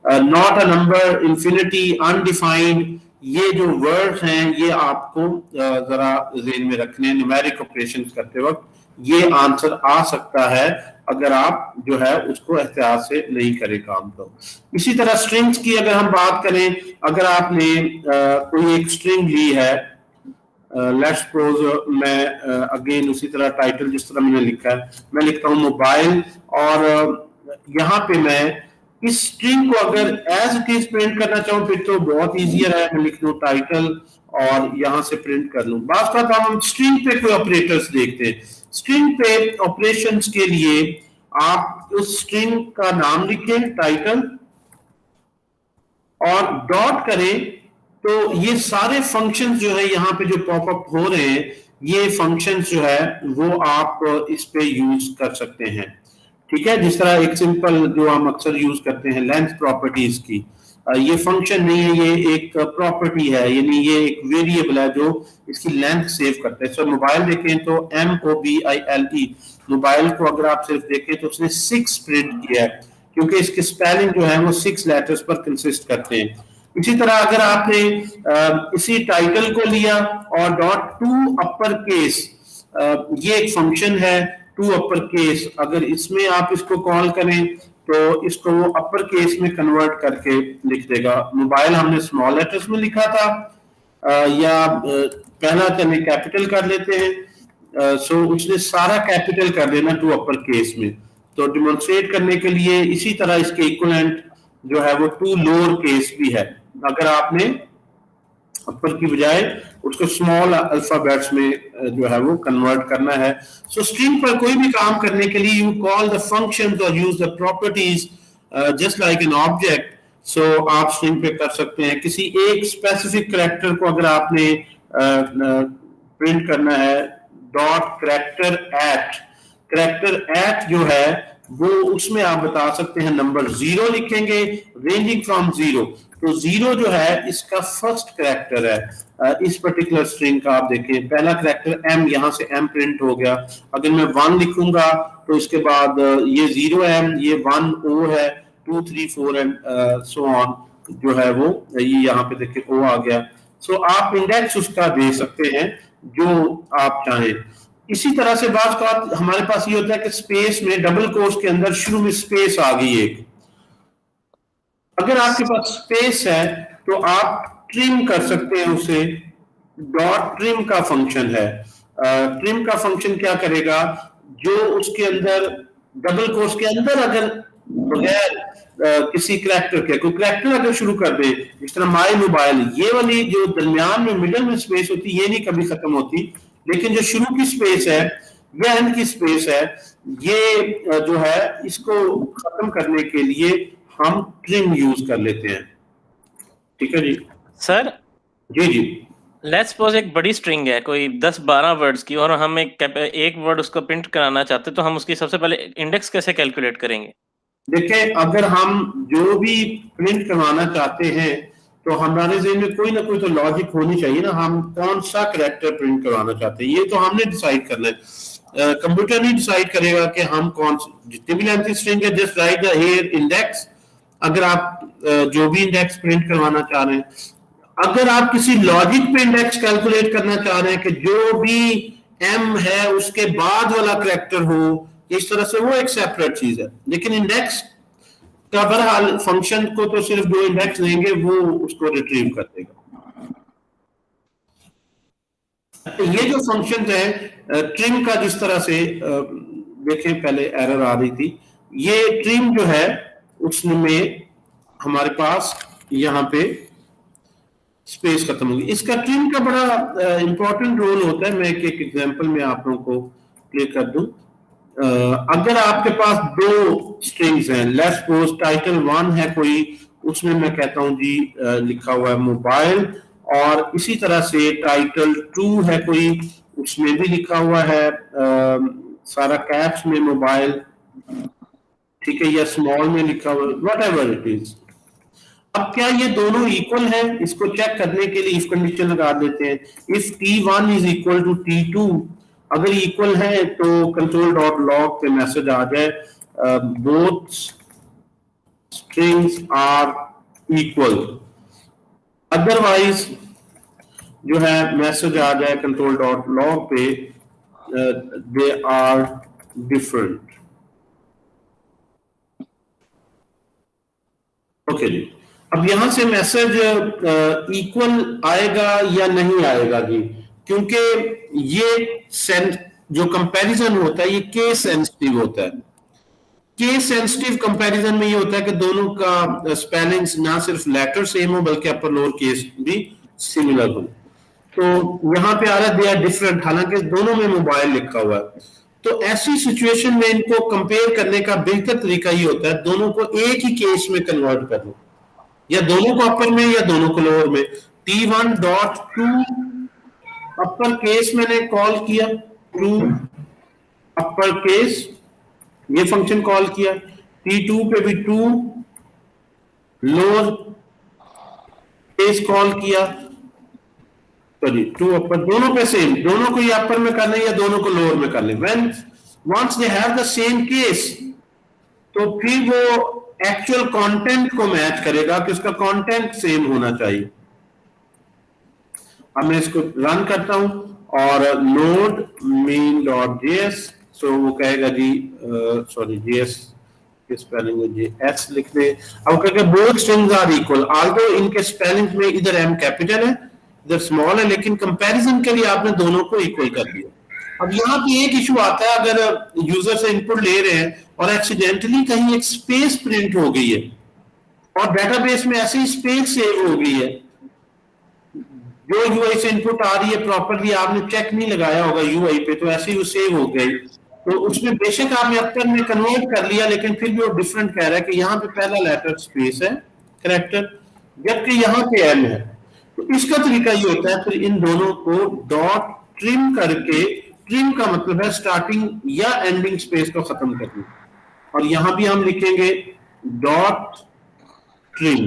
Not a number, infinity, undefined, ये जो वर्ड्स हैं ये आपको जरा ज़हन में रखने न्यूमेरिक ऑपरेशंस करते वक्त ये आंसर आ सकता है अगर आप जो है उसको एहतियात से नहीं करें काम। तो इसी तरह स्ट्रिंग्स की अगर हम बात करें, अगर आपने कोई एक स्ट्रिंग ली है, लेट्स सपोज मैं अगेन उसी तरह टाइटल जिस तरह मैंने लिखा है, मैं लिखता हूँ मोबाइल, और यहाँ पे मैं इस स्ट्रिंग को अगर एज इट इज प्रिंट करना चाहूँ फिर तो बहुत ईजियर है, मैं लिख लूँ टाइटल और यहाँ से प्रिंट कर लूँ। बात करता हूँ हम स्ट्रिंग पे कोई ऑपरेटर्स देखते हैं। स्ट्रिंग पे ऑपरेशंस के लिए आप उस स्ट्रिंग का नाम लिखें टाइटल और डॉट करें, तो ये सारे फंक्शंस जो है यहाँ पे जो पॉपअप हो रहे हैं ये फंक्शंस जो है वो आप इस पे यूज कर सकते हैं। ठीक है, जिस तरह एक सिंपल जो हम अक्सर यूज करते हैं लेंथ प्रॉपर्टीज की, ये फंक्शन नहीं है, ये एक प्रॉपर्टी है, यानी ये एक वेरिएबल है जो इसकी लेंथ सेव करता है। सो मोबाइल देखें तो MOBILE, मोबाइल को अगर आप सिर्फ देखें तो उसने 6 प्रिंट किया है क्योंकि इसके स्पेलिंग जो है वो 6 लेटर्स पर कंसिस्ट करते हैं। इसी तरह अगर आपने इसी टाइटल को लिया और डॉट टू अपर केस, ये एक फंक्शन है टू अपर केस, अगर इसमें आप इसको कॉल करें तो इसको वो अपर केस में कन्वर्ट करके लिख देगा। मोबाइल हमने स्मॉल लेटर्स में लिखा था, या पहला चलिए कैपिटल कर लेते हैं, सो उसने सारा कैपिटल कर देना टू अपर केस में। तो डिमॉन्स्ट्रेट करने के लिए इसी तरह इसके इक्विवेलेंट जो है वो टू लोअर केस भी है, अगर आपने अपर की बजाय उसको स्मॉल अल्फाबेट्स में जो है वो कन्वर्ट करना है। सो स्ट्रिंग पर कोई भी काम करने के लिए यू कॉल द फंक्शंस और use the properties just like an object. So आप स्ट्रिंग पे कर सकते हैं किसी एक स्पेसिफिक कैरेक्टर को अगर आपने प्रिंट करना है, डॉट कैरेक्टर एट जो है वो उसमें आप बता सकते हैं नंबर 0 लिखेंगे रेंजिंग फ्रॉम 0। तो 0 जो है इसका फर्स्ट कैरेक्टर है इस पर्टिकुलर स्ट्रिंग का। आप देखें पहला कैरेक्टर M, यहाँ से M प्रिंट हो गया। अगर मैं 1 लिखूंगा तो इसके बाद ये 0M, ये 1O है, 2 3 4 एंड सो ऑन जो है वो ये यहाँ पे देखिए O आ गया। सो आप इंडेक्स उसका दे सकते हैं जो आप चाहें। इसी तरह से बात का हमारे पास ये होता है कि स्पेस में डबल कोट्स के अंदर शुरू में स्पेस आ गई एक, अगर आपके पास स्पेस है तो आप ट्रिम कर सकते हैं उसे। डॉट ट्रिम का फंक्शन है, ट्रिम का फंक्शन क्या करेगा, जो उसके अंदर डबल कोट्स के अंदर अगर बगैर किसी कैरेक्टर के कोई कैरेक्टर अगर शुरू कर दे, जिस तरह माई मोबाइल, ये वाली जो दरमियान में मिडल में स्पेस होती ये नहीं कभी खत्म होती, लेकिन जो शुरू की स्पेस है या एंड की स्पेस है ये जो है इसको खत्म करने के लिए हम ट्रिम यूज कर लेते हैं। ठीक है जी सर। जी लेट्स सपोज एक बड़ी स्ट्रिंग है कोई 10-12 वर्ड्स की और हम एक वर्ड उसको प्रिंट कराना चाहते हैं, तो हम उसकी सबसे पहले इंडेक्स कैसे कैलकुलेट करेंगे? देखिए अगर हम जो भी प्रिंट करवाना चाहते हैं तो हमारे ज़हन में कोई ना कोई तो लॉजिक होनी चाहिए ना, हम कौन सा कैरेक्टर प्रिंट करवाना चाहते हैं ये तो हमने डिसाइड करना है। कंप्यूटर नहीं डिसाइड करेगा कि हम कौन जितनी भी लेंथ स्ट्रिंग है just right the here index. अगर आप जो भी इंडेक्स प्रिंट करवाना चाह रहे हैं, अगर आप किसी लॉजिक पे इंडेक्स कैलकुलेट करना चाह रहे हैं कि जो भी M है उसके बाद वाला कैरेक्टर हो, इस तरह से वो एक सेपरेट चीज है। लेकिन इंडेक्स का बहरहाल फंक्शन को तो सिर्फ जो इंडेक्स लेंगे वो उसको रिट्रीव कर देगा। ये जो फंक्शन है ट्रिम का, जिस तरह से देखें पहले एरर आ रही थी, ये ट्रिम जो है उसमें हमारे पास यहाँ पे स्पेस खत्म होगी। इसका ट्रिम का बड़ा इंपॉर्टेंट रोल होता है। मैं एक एग्जांपल में आप लोगों को प्ले कर दूं। अगर आपके पास 2 स्ट्रिंग्स हैं, लेट्स सपोज टाइटल 1 है कोई, उसमें मैं कहता हूं जी लिखा हुआ है मोबाइल और इसी तरह से टाइटल 2 है कोई, उसमें भी लिखा हुआ है सारा कैप्स में मोबाइल, ठीक है, या स्मॉल में लिखा हुआ, वट एवर इट इज। अब क्या ये दोनों इक्वल है, इसको चेक करने के लिए इफ कंडीशन लगा देते हैं। If T1 is equal to T2, अगर इक्वल है तो कंट्रोल डॉट लॉग पे मैसेज आ जाए both strings are equal, otherwise जो है मैसेज आ जाए कंट्रोल डॉट लॉग पे दे आर डिफरेंट। ओके जी, अब यहां से मैसेज इक्वल आएगा या नहीं आएगा जी, क्योंकि ये जो कंपैरिजन होता है ये केस सेंसिटिव होता है। केस सेंसिटिव कंपैरिजन में ये होता है कि दोनों का स्पेलिंग्स ना सिर्फ लेटर सेम हो बल्कि अपर लोअर केस भी सिमिलर हो। तो यहाँ पे आ रहा है दे आर डिफरेंट, हालांकि दोनों में मोबाइल लिखा हुआ है। तो ऐसी सिचुएशन में इनको कंपेयर करने का बेहतर तरीका ये होता है दोनों को एक ही केस में कन्वर्ट कर लो, या दोनों को अपर में या दोनों को लोअर में। T1.2 अपर केस मैंने कॉल किया, टू अपर केस ये फंक्शन कॉल किया, T2 पे भी 2 लोअर केस कॉल किया, सॉरी 2 अपर, दोनों पे सेम, दोनों को ये अपर में कर ले या दोनों को लोअर में कर ले। When once they have the same case तो फिर वो एक्चुअल कंटेंट को मैच करेगा कि उसका कंटेंट सेम होना चाहिए। अब मैं इसको रन करता हूं और नोड main.js, सो वो कहेगा जी सॉरी js की स्पेलिंग में js लिख दे। अब कहेगा both strings are equal, although इनके स्पेलिंग में इधर m कैपिटल है इधर स्मॉल है, लेकिन कंपैरिजन के लिए आपने दोनों को इक्वल कर दिया। अब यहाँ पे एक इशू आता है, अगर यूजर से इनपुट ले रहे हैं और एक्सीडेंटली कहीं एक स्पेस प्रिंट हो गई है और डेटाबेस में ऐसे ही स्पेस सेव हो गई है, जो यूआई से इनपुट आ रही है प्रॉपरली आपने चेक नहीं लगाया होगा यूआई पे, तो ऐसे ही वो सेव हो गई, तो उसमें बेशक आपने अपर में कन्वर्ट कर लिया लेकिन फिर भी वो डिफरेंट कह रहा है कि यहाँ पे पहला लेटर स्पेस है कैरेक्टर, जबकि यहाँ पे एम है। तो इसका तरीका ये होता है फिर इन दोनों को डॉट ट्रिम करके, ट्रिम का मतलब है स्टार्टिंग या एंडिंग स्पेस को खत्म करना, और यहां भी हम लिखेंगे डॉट ट्रिम।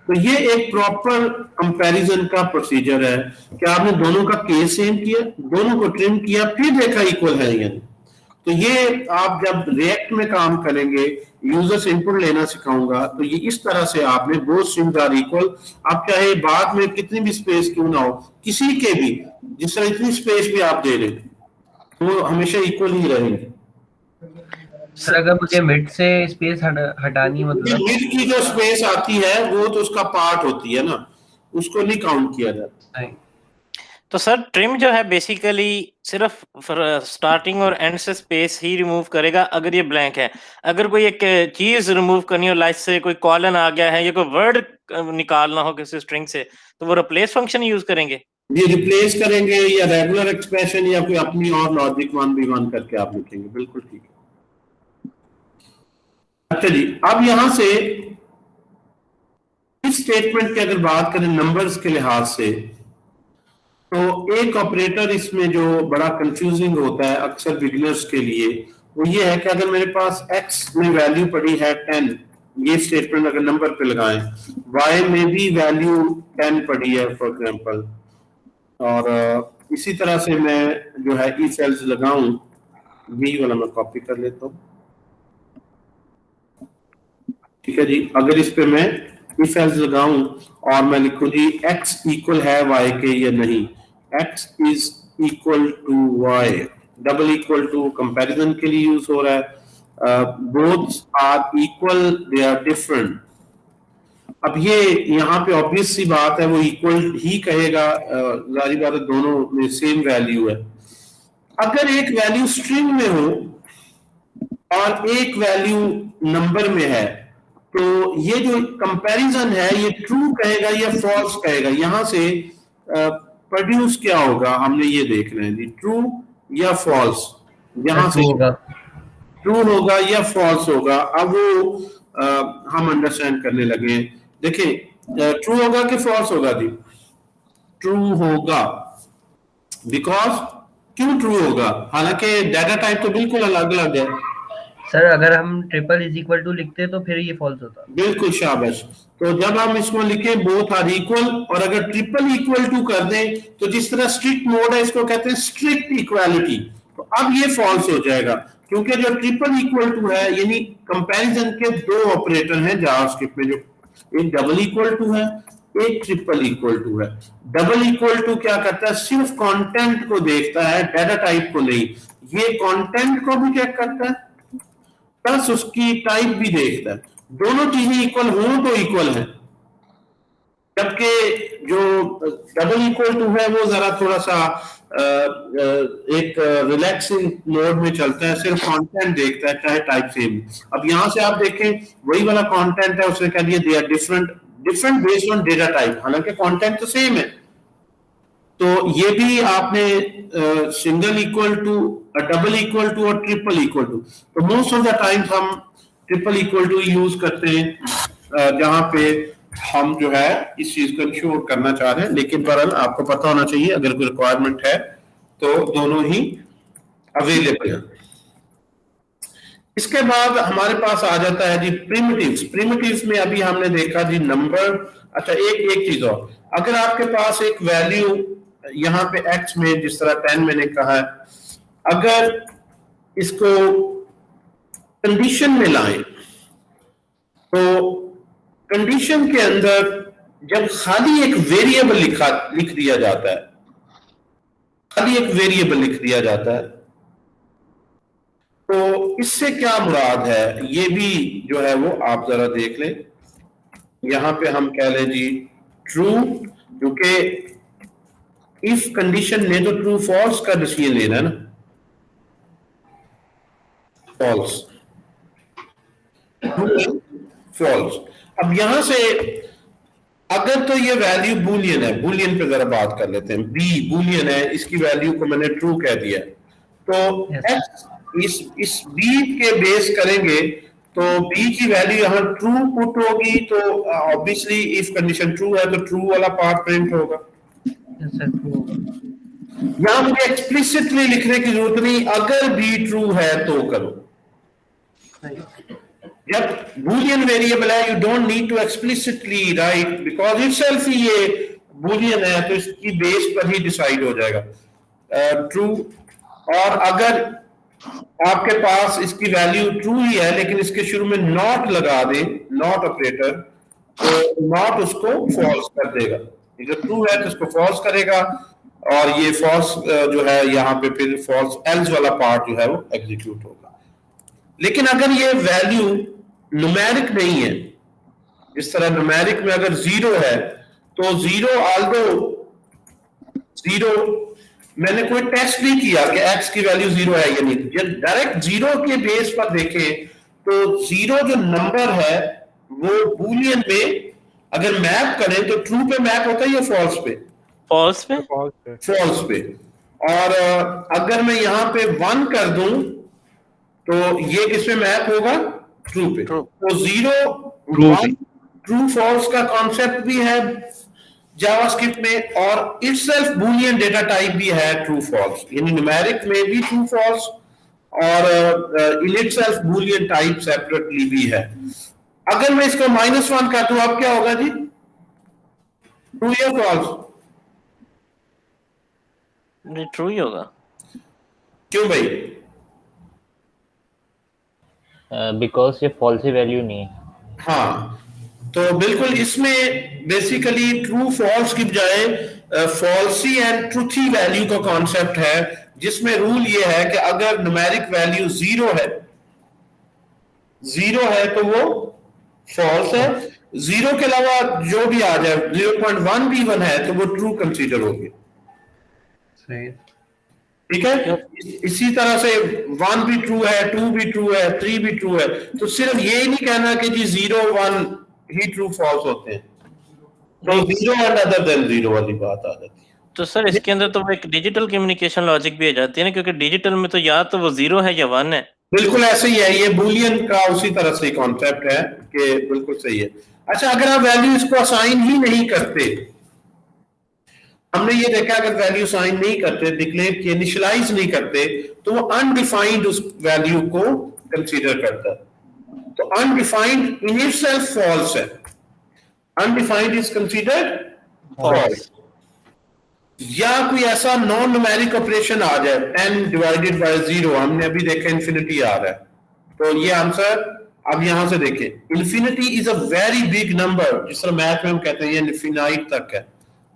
तो ये एक प्रॉपर कंपैरिजन का प्रोसीजर है कि आपने दोनों का केस सेम किया, दोनों को ट्रिम किया, फिर देखा इक्वल है या नहीं। तो ये आप जब रिएक्ट में काम करेंगे, यूजर से इनपुट लेना सिखाऊंगा, तो ये इस तरह से आपने बोथ स्ट्रिंग्स आर इक्वल, आप चाहे बाद में कितनी भी स्पेस क्यों ना हो, किसी के भी जिस तरह इतनी स्पेस भी आप दे रहे वो हमेशा इक्वल ही रहेंगे। सर अगर मुझे मिड से स्पेस हटानी मतलब मिड की जो स्पेस आती है वो तो उसका पार्ट होती है ना, उसको नहीं काउंट किया जाता। तो सर ट्रिम जो है बेसिकली सिर्फ स्टार्टिंग और एंड से स्पेस ही रिमूव करेगा अगर ये ब्लैंक है। अगर कोई एक चीज रिमूव करनी हो, लाइक से कोई कॉलन आ गया है या कोई वर्ड निकालना हो किसी स्ट्रिंग से, तो वो रिप्लेस फंक्शन यूज करेंगे, ये रिप्लेस करेंगे या रेगुलर एक्सप्रेशन या कोई अपनी और लॉजिक 1v1 करके आप लिखेंगे, बिल्कुल ठीक है। अच्छा जी, अब यहां से इस स्टेटमेंट की अगर बात करें नंबर्स के लिहाज से, तो एक ऑपरेटर इसमें जो बड़ा कंफ्यूजिंग होता है अक्सर बिगिनर्स के लिए वो ये है कि अगर मेरे पास x में वैल्यू पड़ी है 10, ये स्टेटमेंट अगर नंबर पे लगाएं, y में भी वैल्यू 10 पड़ी है फॉर एग्जांपल, और इसी तरह से मैं जो है इफ एल्स लगाऊं, यही वाला मैं कॉपी कर लेता हूं, ठीक है जी। अगर इस पे मैं इफ एल्स लगाऊं और मैं लिखूं जी x इक्वल है y के या नहीं, x is equal to y, double equal to comparison के लिए यूज हो रहा है, both are equal they are different. अब ये यहाँ पे ऑब्वियस सी बात है वो इक्वल ही कहेगा, जाहिर बात है दोनों में सेम वैल्यू है। अगर एक वैल्यू स्ट्रिंग में हो और एक वैल्यू नंबर में है, तो ये जो कंपैरिजन है ये ट्रू कहेगा या फॉल्स कहेगा, यहां से प्रोड्यूस क्या होगा हमने ये देखना है जी, ट्रू या फॉल्स, यहां से ट्रू होगा या फॉल्स होगा। अब वो हम अंडरस्टैंड करने लगे। देखिए ट्रू होगा कि फॉल्स होगा जी, ट्रू होगा। बिकॉज क्यों ट्रू होगा, हालांकि डाटा टाइप तो बिल्कुल अलग अलग है। सर अगर हम ट्रिपल इज इक्वल टू लिखते तो फिर ये फॉल्स होता। बिल्कुल शाबाश। तो जब हम इसको लिखें बोथ आर इक्वल, और अगर ट्रिपल इक्वल टू कर दें तो जिस तरह स्ट्रिक्ट मोड है इसको कहते हैं स्ट्रिक्ट इक्वालिटी, तो अब ये फॉल्स हो जाएगा, क्योंकि जो ट्रिपल इक्वल टू है यानी कंपैरिजन के दो ऑपरेटर हैं जावास्क्रिप्ट में, जो एक डबल इक्वल टू है, एक ट्रिपल इक्वल टू है। डबल इक्वल टू क्या करता है, सिर्फ कंटेंट को देखता है, डाटा टाइप को नहीं। ये कंटेंट को भी चेक करता है प्लस उसकी टाइप भी देखता है, दोनों चीजें इक्वल हों तो इक्वल है। जबकि जो डबल इक्वल टू है वो जरा थोड़ा सा एक रिलैक्सिंग मोड में चलता है, सिर्फ कंटेंट देखता है चाहे टाइप सेम। अब यहां से आप देखें वही वाला कंटेंट है, उसने कह दिया they are different based on data type, हालांकि कंटेंट तो सेम है। तो ये भी आपने single equal to, double equal to और ट्रिपल इक्वल टू, तो मोस्ट ऑफ द टाइम्स हम ट्रिपल इक्वल टू यूज करते हैं जहां पे हम जो है इस चीज को इंश्योर करना चाह रहे हैं। लेकिन बहरहाल आपको पता होना चाहिए अगर कोई रिक्वायरमेंट है तो दोनों ही अवेलेबल है। इसके बाद हमारे पास आ जाता है जी प्रिमिटिव्स। प्रिमिटिव्स में अभी हमने देखा जी नंबर। अच्छा एक चीज और, अगर आपके पास एक वैल्यू यहाँ पे x में जिस तरह 10 मैंने कहा है, अगर इसको कंडीशन में लाएं तो कंडीशन के अंदर जब खाली एक वेरिएबल लिख दिया जाता है, खाली एक वेरिएबल लिख दिया जाता है, तो इससे क्या मुराद है ये भी जो है वो आप जरा देख लें। यहां पे हम कह लें जी ट्रू, क्योंकि इफ कंडीशन ने तो ट्रू फॉल्स का डिसीजन लेना है ना, फॉल्स फॉल्स। अब यहां से अगर तो ये वैल्यू बूलियन है, बूलियन पे जरा बात कर लेते हैं, बी बूलियन है, इसकी वैल्यू को मैंने ट्रू कह दिया, तो एक्स इस बी के बेस करेंगे तो बी की वैल्यू यहाँ ट्रू पुट होगी, तो ऑब्वियसली इफ कंडीशन ट्रू है तो ट्रू वाला पार्ट प्रिंट होगा। यहां मुझे एक्सप्लिसिटली लिखने की जरूरत नहीं, अगर बी ट्रू है तो करो। जब बूलियन वेरिएबल है you don't need to explicitly write, because itself ही ये बूलियन है तो इसकी बेस पर ही डिसाइड हो जाएगा ट्रू। और अगर आपके पास इसकी वैल्यू ट्रू ही है लेकिन इसके शुरू में नॉट लगा दे, नॉट ऑपरेटर, तो नॉट उसको फॉल्स कर देगा। जो ट्रू है तो उसको फॉल्स करेगा, और ये फॉल्स जो है यहाँ पे फिर फॉल्स एल्स वाला पार्ट जो है वो एग्जीक्यूट होगा। लेकिन अगर ये वैल्यू न्यूमेरिक नहीं है, इस तरह न्यूमेरिक में अगर 0 है तो 0 ऑल्दो 0 मैंने कोई टेस्ट नहीं किया कि x की वैल्यू 0 है या नहीं, जब डायरेक्ट 0 के बेस पर देखें तो 0 जो नंबर है वो बूलियन में अगर मैप करें तो ट्रू पे मैप होता है या फॉल्स पे? फॉल्स पे, फॉल्स पे। और अगर मैं यहाँ पे 1 कर दूं तो ये किस पे मैप होगा? ट्रू पे। तो 0 1 ट्रू फॉल्स का कॉन्सेप्ट भी है जावास्क्रिप्ट में, और इटसेल्फ बूलियन डेटा टाइप भी है ट्रू फॉल्स, यानी न्यूमेरिक में भी ट्रू फॉल्स और in itself Boolean type separately भी है। अगर मैं इसको -1 कर दूं अब क्या होगा जी? ट्रू या फॉल्स? ट्रू ही होगा। क्यों भाई? बिकॉज ये फॉल्स वैल्यू नहीं है। हाँ, तो बिल्कुल इसमें बेसिकली ट्रू फॉल्स की बजाय फॉल्सी एंड ट्रूथी वैल्यू का कॉन्सेप्ट है, जिसमें रूल ये है कि अगर न्यूमेरिक वैल्यू 0 है तो वो फॉल्स है, 0 के अलावा जो भी आ जाए 0.1 भी 1 है तो वो ट्रू कंसीडर होगी। ठीक है, इसी तरह से 1 भी ट्रू है, 2 भी ट्रू है, 3 भी ट्रू है, तो सिर्फ ये नहीं कहना कि जी 0 1 ही ट्रू फॉल्स होते हैं, तो 0 एंड अदर देन 0 वाली बात आ जाती है। तो सर इसके अंदर तो एक डिजिटल कम्युनिकेशन लॉजिक भी आ जाती है ना, क्योंकि डिजिटल में तो या तो वो 0 है या 1 है। बिल्कुल ऐसे ही है, ये बूलियन का उसी तरह से कॉन्सेप्ट है कि बिल्कुल सही है। अच्छा, अगर आप वैल्यू इसको असाइन ही नहीं करते हमने ये देखा अगर वैल्यू साइन नहीं करते, डिक्लेयर किए, इनिशियलाइज नहीं करते, तो वो अनडिफाइंड उस वैल्यू को कंसीडर करता है। तो अनडिफाइंड इन इटसेल्फ फॉल्स है, अनडिफाइंड इज कंसीडर्ड फॉल्स। या कोई ऐसा नॉन न्यूमेरिक ऑपरेशन आ जाए 10 डिवाइडेड बाय 0, हमने अभी देखा इन्फिनिटी आ रहा है, तो ये आंसर अब यहां से देखें, infinity is a very big number, जिस तरह मैथ में हम कहते हैं ये इन्फिनाइट तक है,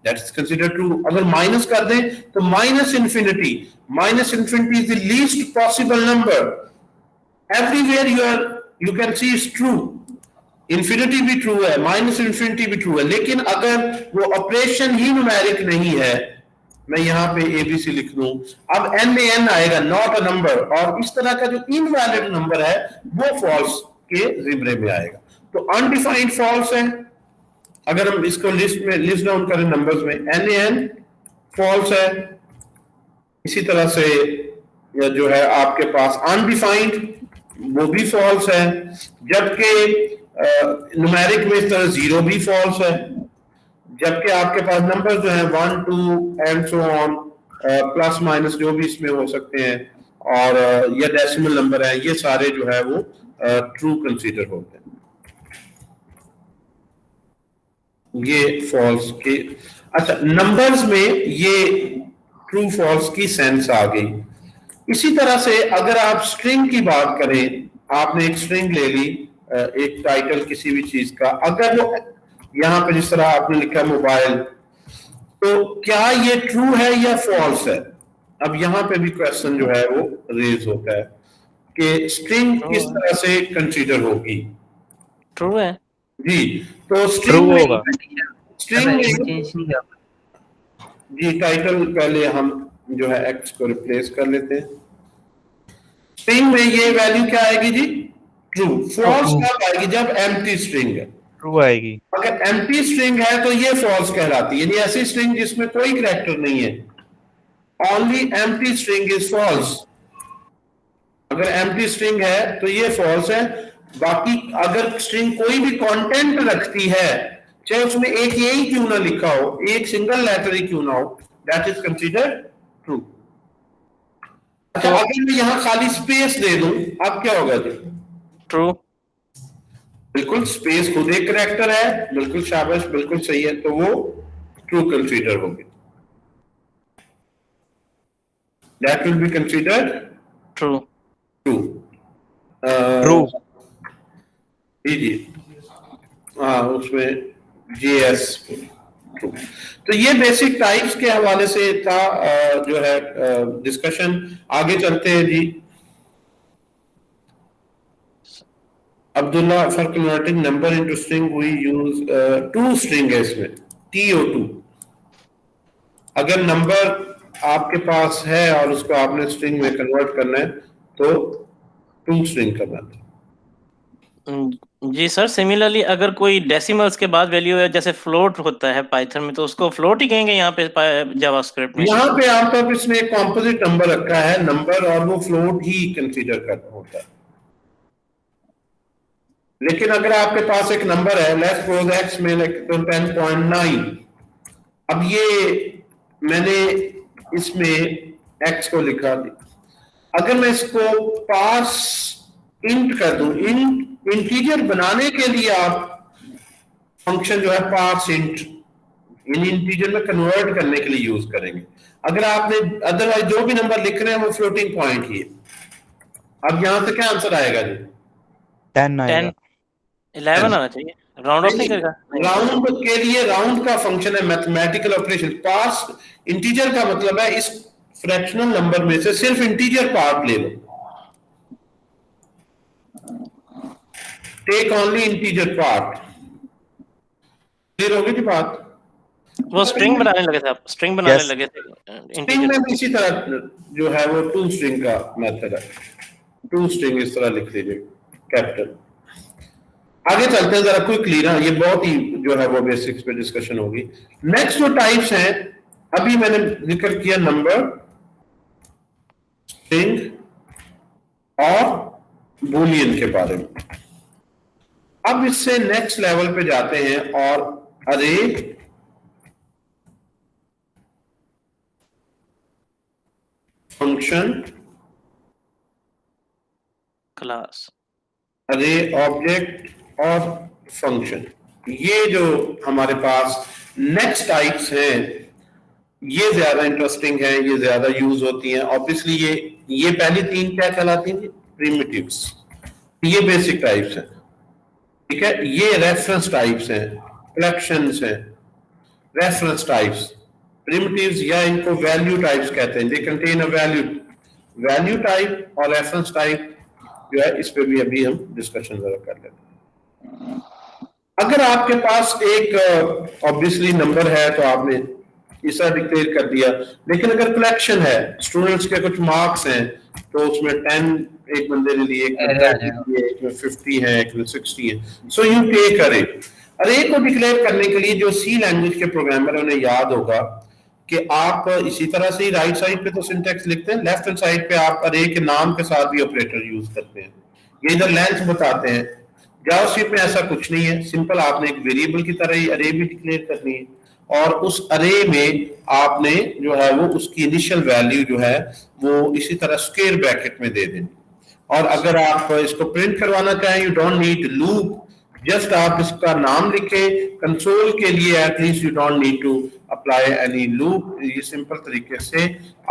दैट इज कंसीडर्ड ट्रू। अगर माइनस कर दें तो minus infinity is the least possible number, everywhere you can see is true, infinity भी ट्रू है, माइनस इन्फिनिटी भी ट्रू है, लेकिन अगर वो ऑपरेशन ही न्यूमेरिक नहीं है, मैं यहां पे एबीसी लिख दूं, अब एन में एन आएगा, नॉट अ नंबर, और इस तरह का जो इनवैलिड नंबर है वो फॉल्स के जिम्रे में आएगा। तो अनडिफाइंड फॉल्स है। अगर हम इसको लिस्ट डाउन करें नंबर्स में, एन एन फॉल्स है। इसी तरह से जो है आपके पास अनडिफाइंड, वो भी फॉल्स है, जबकि न्यूमेरिक में इस तरह 0 भी फॉल्स है, जबकि आपके पास नंबर जो है 1 2 and so on, plus minus जो भी इसमें हो सकते हैं, और ये डेसिमल नंबर है, ये सारे जो है वो ट्रू कंसीडर होते हैं। ये फॉल्स के, अच्छा नंबर्स में ये ट्रू फॉल्स की सेंस आ गई। इसी तरह से अगर आप स्ट्रिंग की बात करें, आपने एक स्ट्रिंग ले ली, एक टाइटल किसी भी चीज का, अगर वो यहां पे जिस तरह आपने लिखा मोबाइल, तो क्या ये ट्रू है या फॉल्स है? अब यहां पे भी क्वेश्चन जो है वो रेज होता है कि स्ट्रिंग किस तरह से कंसीडर होगी। ट्रू है जी, तो ट्रू स्ट्रिंग होगा। स्ट्रिंग चेंज नहीं कर, जी, टाइटल पहले हम जो है एक्स को रिप्लेस कर लेते हैं। स्ट्रिंग में ये वैल्यू क्या आएगी जी? ट्रू। फॉल्स कब आएगी? जब एम्प्टी स्ट्रिंग है। ट्रू आएगी। अगर एम्प्टी स्ट्रिंग है तो ये फॉल्स कहलाती है, यानी ऐसी स्ट्रिंग जिसमें कोई कैरेक्टर नहीं है, only empty string is false. अगर एम्प्टी स्ट्रिंग है तो ये फॉल्स है। बाकी अगर स्ट्रिंग कोई भी कंटेंट रखती है, चाहे उसमें एक यही क्यों ना लिखा हो, एक सिंगल लेटर ही क्यों ना हो, दैट इज कंसीडर्ड ट्रू। अच्छा, अगर मैं यहां खाली स्पेस दे दूं, अब क्या होगा जी? ट्रू। बिल्कुल, स्पेस खुद एक कैरेक्टर है, बिल्कुल शाबाश, बिल्कुल सही है, तो वो ट्रू कंसीडर होगी, that will be considered true. True. True. जी, हाँ, उसमें जेएस ट्रू। तो ये बेसिक टाइप्स के हवाले से था जो है डिस्कशन। आगे चलते हैं जी। Abdullah, for converting number into string we use to string है इसमें, TO2। अगर नंबर आपके पास है और उसको आपने स्ट्रिंग में कन्वर्ट करना है तो टू स्ट्रिंग करना है। जी सर, सिमिलरली अगर कोई डेसिमल्स के बाद वैल्यू है, जैसे फ्लोट होता है पाइथन में, तो उसको फ्लोट ही कहेंगे यहाँ पे जावास्क्रिप्ट में? यहाँ पे आमतौर पर इसने एक कॉम्पोजिट नंबर रखा है, नंबर, और वो फ्लोट ही कंसीडर करना होता है। लेकिन अगर आपके पास एक नंबर है, लेट्स सपोज x में 10.9, अब ये मैंने इसमें x को लिखा, अगर मैं इसको पास इंट कर दूं, इंटीजर बनाने के लिए आप फंक्शन जो है पास इंट इन इंटीजर में कन्वर्ट करने के लिए यूज करेंगे। अगर आपने अदरवाइज जो भी नंबर लिख रहे हैं वो फ्लोटिंग पॉइंट ही है। अब यहां से क्या आंसर आएगा जी? 10 आएगा। 11 आना चाहिए। राउंड ऑफ नहीं करेगा? राउंड के लिए राउंड का फंक्शन है मैथमेटिकल ऑपरेशन। पास इंटीजर का मतलब है इस फ्रैक्शनल नंबर में से सिर्फ इंटीजर पार्ट ले लो, take only integer part. Clear होगी जी बात? वो स्ट्रिंग बनाने लगे थे आप, स्ट्रिंग बनाने Yes. लगे थे स्ट्रिंग इंटीजर। में भी इसी तरह जो है वो टू स्ट्रिंग का मेथड है। टू स्ट्रिंग इस तरह लिख लीजिए, कैपिटल। आगे चलते हैं जरा क्विकली ना, ये बहुत ही जो है वो बेसिक्स पे डिस्कशन होगी। नेक्स्ट जो टाइप्स हैं, अभी मैंने जिक्र किया नंबर, स्ट्रिंग और बूलियन के बारे में। अब इससे नेक्स्ट लेवल पे जाते हैं और अरे फंक्शन, क्लास। अरे, ऑब्जेक्ट और फंक्शन। ये जो हमारे पास नेक्स्ट टाइप्स हैं ये ज्यादा इंटरेस्टिंग है, ये ज्यादा यूज होती हैं। ऑब्वियसली ये पहली तीन क्या कहलाती हैं? प्रिमिटिव्स। ये बेसिक टाइप्स हैं, ठीक है। ये रेफरेंस टाइप्स हैं, कलेक्शंस हैं, रेफरेंस टाइप्स, प्रिमिटिव्स, या इनको वैल्यू टाइप्स कहते हैं। They contain a value type और रेफरेंस टाइप जो है, इस पे भी अभी हम डिस्कशन जरा कर लेते हैं। अगर आपके पास एक ऑब्वियसली नंबर है तो आपने ऐसा डिक्लेयर कर दिया, लेकिन अगर कलेक्शन है, स्टूडेंट्स के कुछ मार्क्स हैं, तो उसमें 10 एक बंदे ने लिए, एक में 10 लिए, एक में 50 है, एक में 60 है। सो यू टेक अरे। अरे को डिक्लेयर करने के लिए जो सी लैंग्वेज के प्रोग्रामर है उन्हें याद होगा कि आप इसी तरह से ही राइट साइड पे तो सिंटैक्स लिखते हैं, लेफ्ट हैंड साइड पे आप अरे के नाम के साथ भी ऑपरेटर यूज करते हैं। ये इधर लेंथ बताते हैं। जावास्क्रिप्ट में ऐसा कुछ नहीं है, सिंपल आपने एक वेरिएबल की तरह ही अरे भी डिक्लेयर करनी है, और उस अरे में आपने जो है वो उसकी इनिशियल वैल्यू जो है वो इसी तरह स्क्वायर ब्रैकेट में दे देनी। और अगर आप इसको प्रिंट करवाना चाहें, you don't need loop, just आप इसका नाम लिखें। कंसोल के लिए at least you don't need to apply any loop. ये सिंपल तरीके से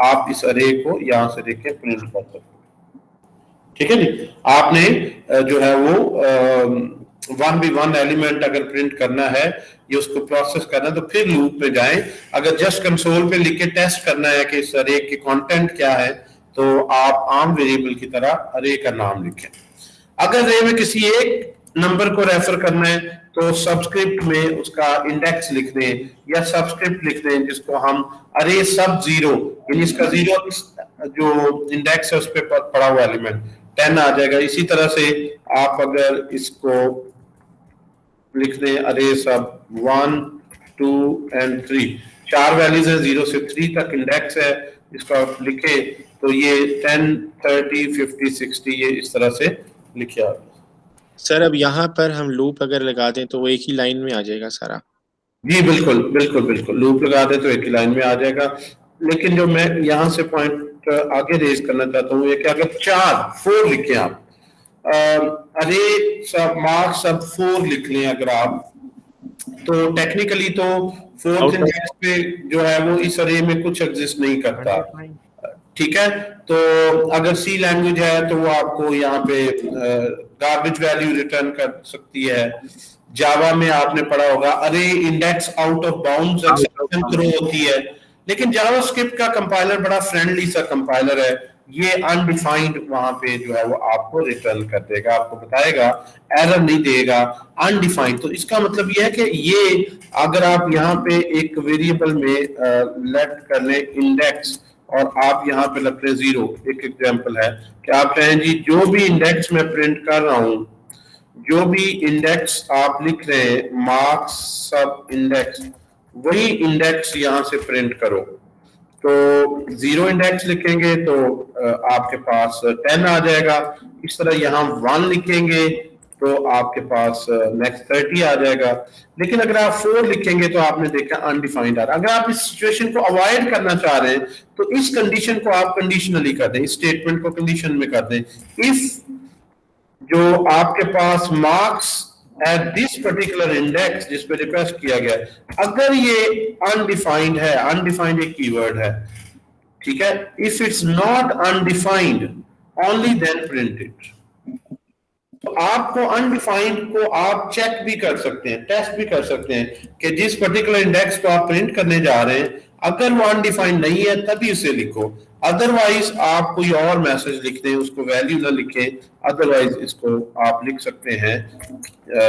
आप इस अरे को यहां से देख के प्रिंट कर सकते हैं, ठीक है जी। आपने जो है वो 1v1 एलिमेंट अगर प्रिंट करना है, ये उसको प्रोसेस करना है, तो फिर लूप पे जाएं। अगर जस्ट कंसोल पे लिख के टेस्ट करना है कि इस अरे के कंटेंट क्या है, तो आप आम वेरिएबल की तरह अरे का नाम लिखें। अगर अरे में किसी एक नंबर को रेफर करना है तो सबस्क्रिप्ट में उसका इंडेक्स लिख दें, या सबस्क्रिप्ट लिख दें जिसको हम अरे सब जीरो, यानी इसका जीरो जो इंडेक्स है उस पर पड़ा हुआ एलिमेंट 10 आ जाएगा। इसी तरह से आप अगर इसको लिख दें अरे सब 1, 2 एंड 3, 4 वैल्यूज है, 0 से 3 तक इंडेक्स है, इसको आप लिखे तो ये 10, 30, 50, 60 ये इस तरह से लिखे आप। सर अब यहाँ पर हम लूप अगर लगा दें तो वो एक ही लाइन में आ जाएगा सारा? जी बिल्कुल बिल्कुल बिल्कुल, लूप लगा दे तो एक ही लाइन में आ जाएगा। लेकिन जो मैं यहाँ से पॉइंट आगे रेज करना चाहता हूँ ये कि अगर 4 लिखे आप, अरे सब मार्क्स सब 4 लिख लें अगर आप, तो टेक्निकली तो 4th इंडेक्स पे जो है वो इस अरे में कुछ एग्जिस्ट नहीं करता, ठीक है। तो अगर सी लैंग्वेज है तो वो आपको यहाँ पे गार्बेज वैल्यू रिटर्न कर सकती है। जावा में आपने पढ़ा होगा array index out of bounds exception throw होती है, लेकिन जावास्क्रिप्ट का कंपाइलर बड़ा फ्रेंडली सा कंपाइलर है, ये अनडिफाइंड वहां पे जो है वो आपको रिटर्न कर देगा, आपको बताएगा, एरर नहीं देगा, अनडिफाइंड। तो इसका मतलब ये है कि ये अगर आप यहाँ पे एक वेरिएबल में लेट कर लें इंडेक्स और आप यहाँ पे लगते हैं 0, एक एग्जांपल है कि आप कहें जी जो भी इंडेक्स मैं प्रिंट कर रहा हूं, जो भी इंडेक्स आप लिख रहे हैं मार्क्स सब इंडेक्स, वही इंडेक्स यहाँ से प्रिंट करो। तो 0 इंडेक्स लिखेंगे तो आपके पास 10 आ जाएगा। इस तरह यहाँ 1 लिखेंगे तो आपके पास नेक्स्ट 30 आ जाएगा। लेकिन अगर आप 4 लिखेंगे तो आपने देखा अनडिफाइंड आ रहा है। अगर आप इस सिचुएशन को अवॉइड करना चाह रहे हैं तो इस कंडीशन को आप कंडीशनली कर दें, इस स्टेटमेंट को कंडीशन में कर दें। इफ जो आपके पास marks at this particular index जिस पे रिक्वेस्ट किया गया, अगर ये अनडिफाइंड है, अनडिफाइंड एक कीवर्ड है, ठीक है, if it's not undefined only then print it. तो आपको अनडिफाइंड को आप चेक भी कर सकते हैं, टेस्ट भी कर सकते हैं कि जिस पर्टिकुलर इंडेक्स को आप प्रिंट करने जा रहे हैं अगर वो अनडिफाइंड नहीं है तभी उसे लिखो, अदरवाइज आप कोई और मैसेज लिख दें, उसको वैल्यू ना लिखें। अदरवाइज इसको आप लिख सकते हैं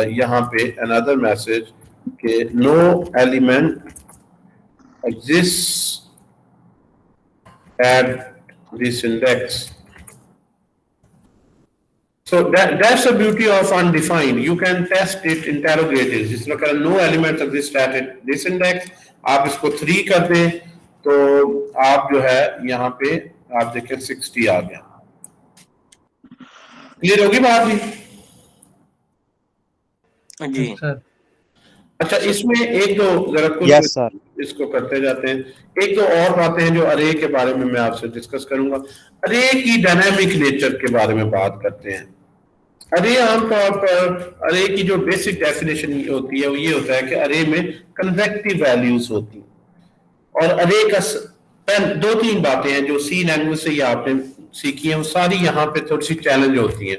यहाँ पे अनदर मैसेज कि no element exist at this index. So that's the beauty of undefined. You can test it, interrogate it. जिस तरह no elements exist at this index, आप इसको 3 कर दें तो आप जो है यहाँ पे आप देखें 60 आ गया। क्लियर होगी बात जी? जी सर अच्छा, इसमें एक दो जरा कुछ यस सर। इसको करते जाते हैं। एक दो और बातें हैं जो अरे के बारे में मैं आपसे डिस्कस करूंगा। अरे की डायनामिक नेचर के बारे में बात करते हैं। अरे आमतौर पर अरे की जो बेसिक डेफिनेशन होती है वो ये होता है कि अरे में कन्वेक्टिव वैल्यूज होती हैं। और अरे का दो तीन बातें हैं जो सी लैंग्वेज से ही आपने सीखी हैं, वो सारी यहाँ पे थोड़ी सी चैलेंज होती हैं।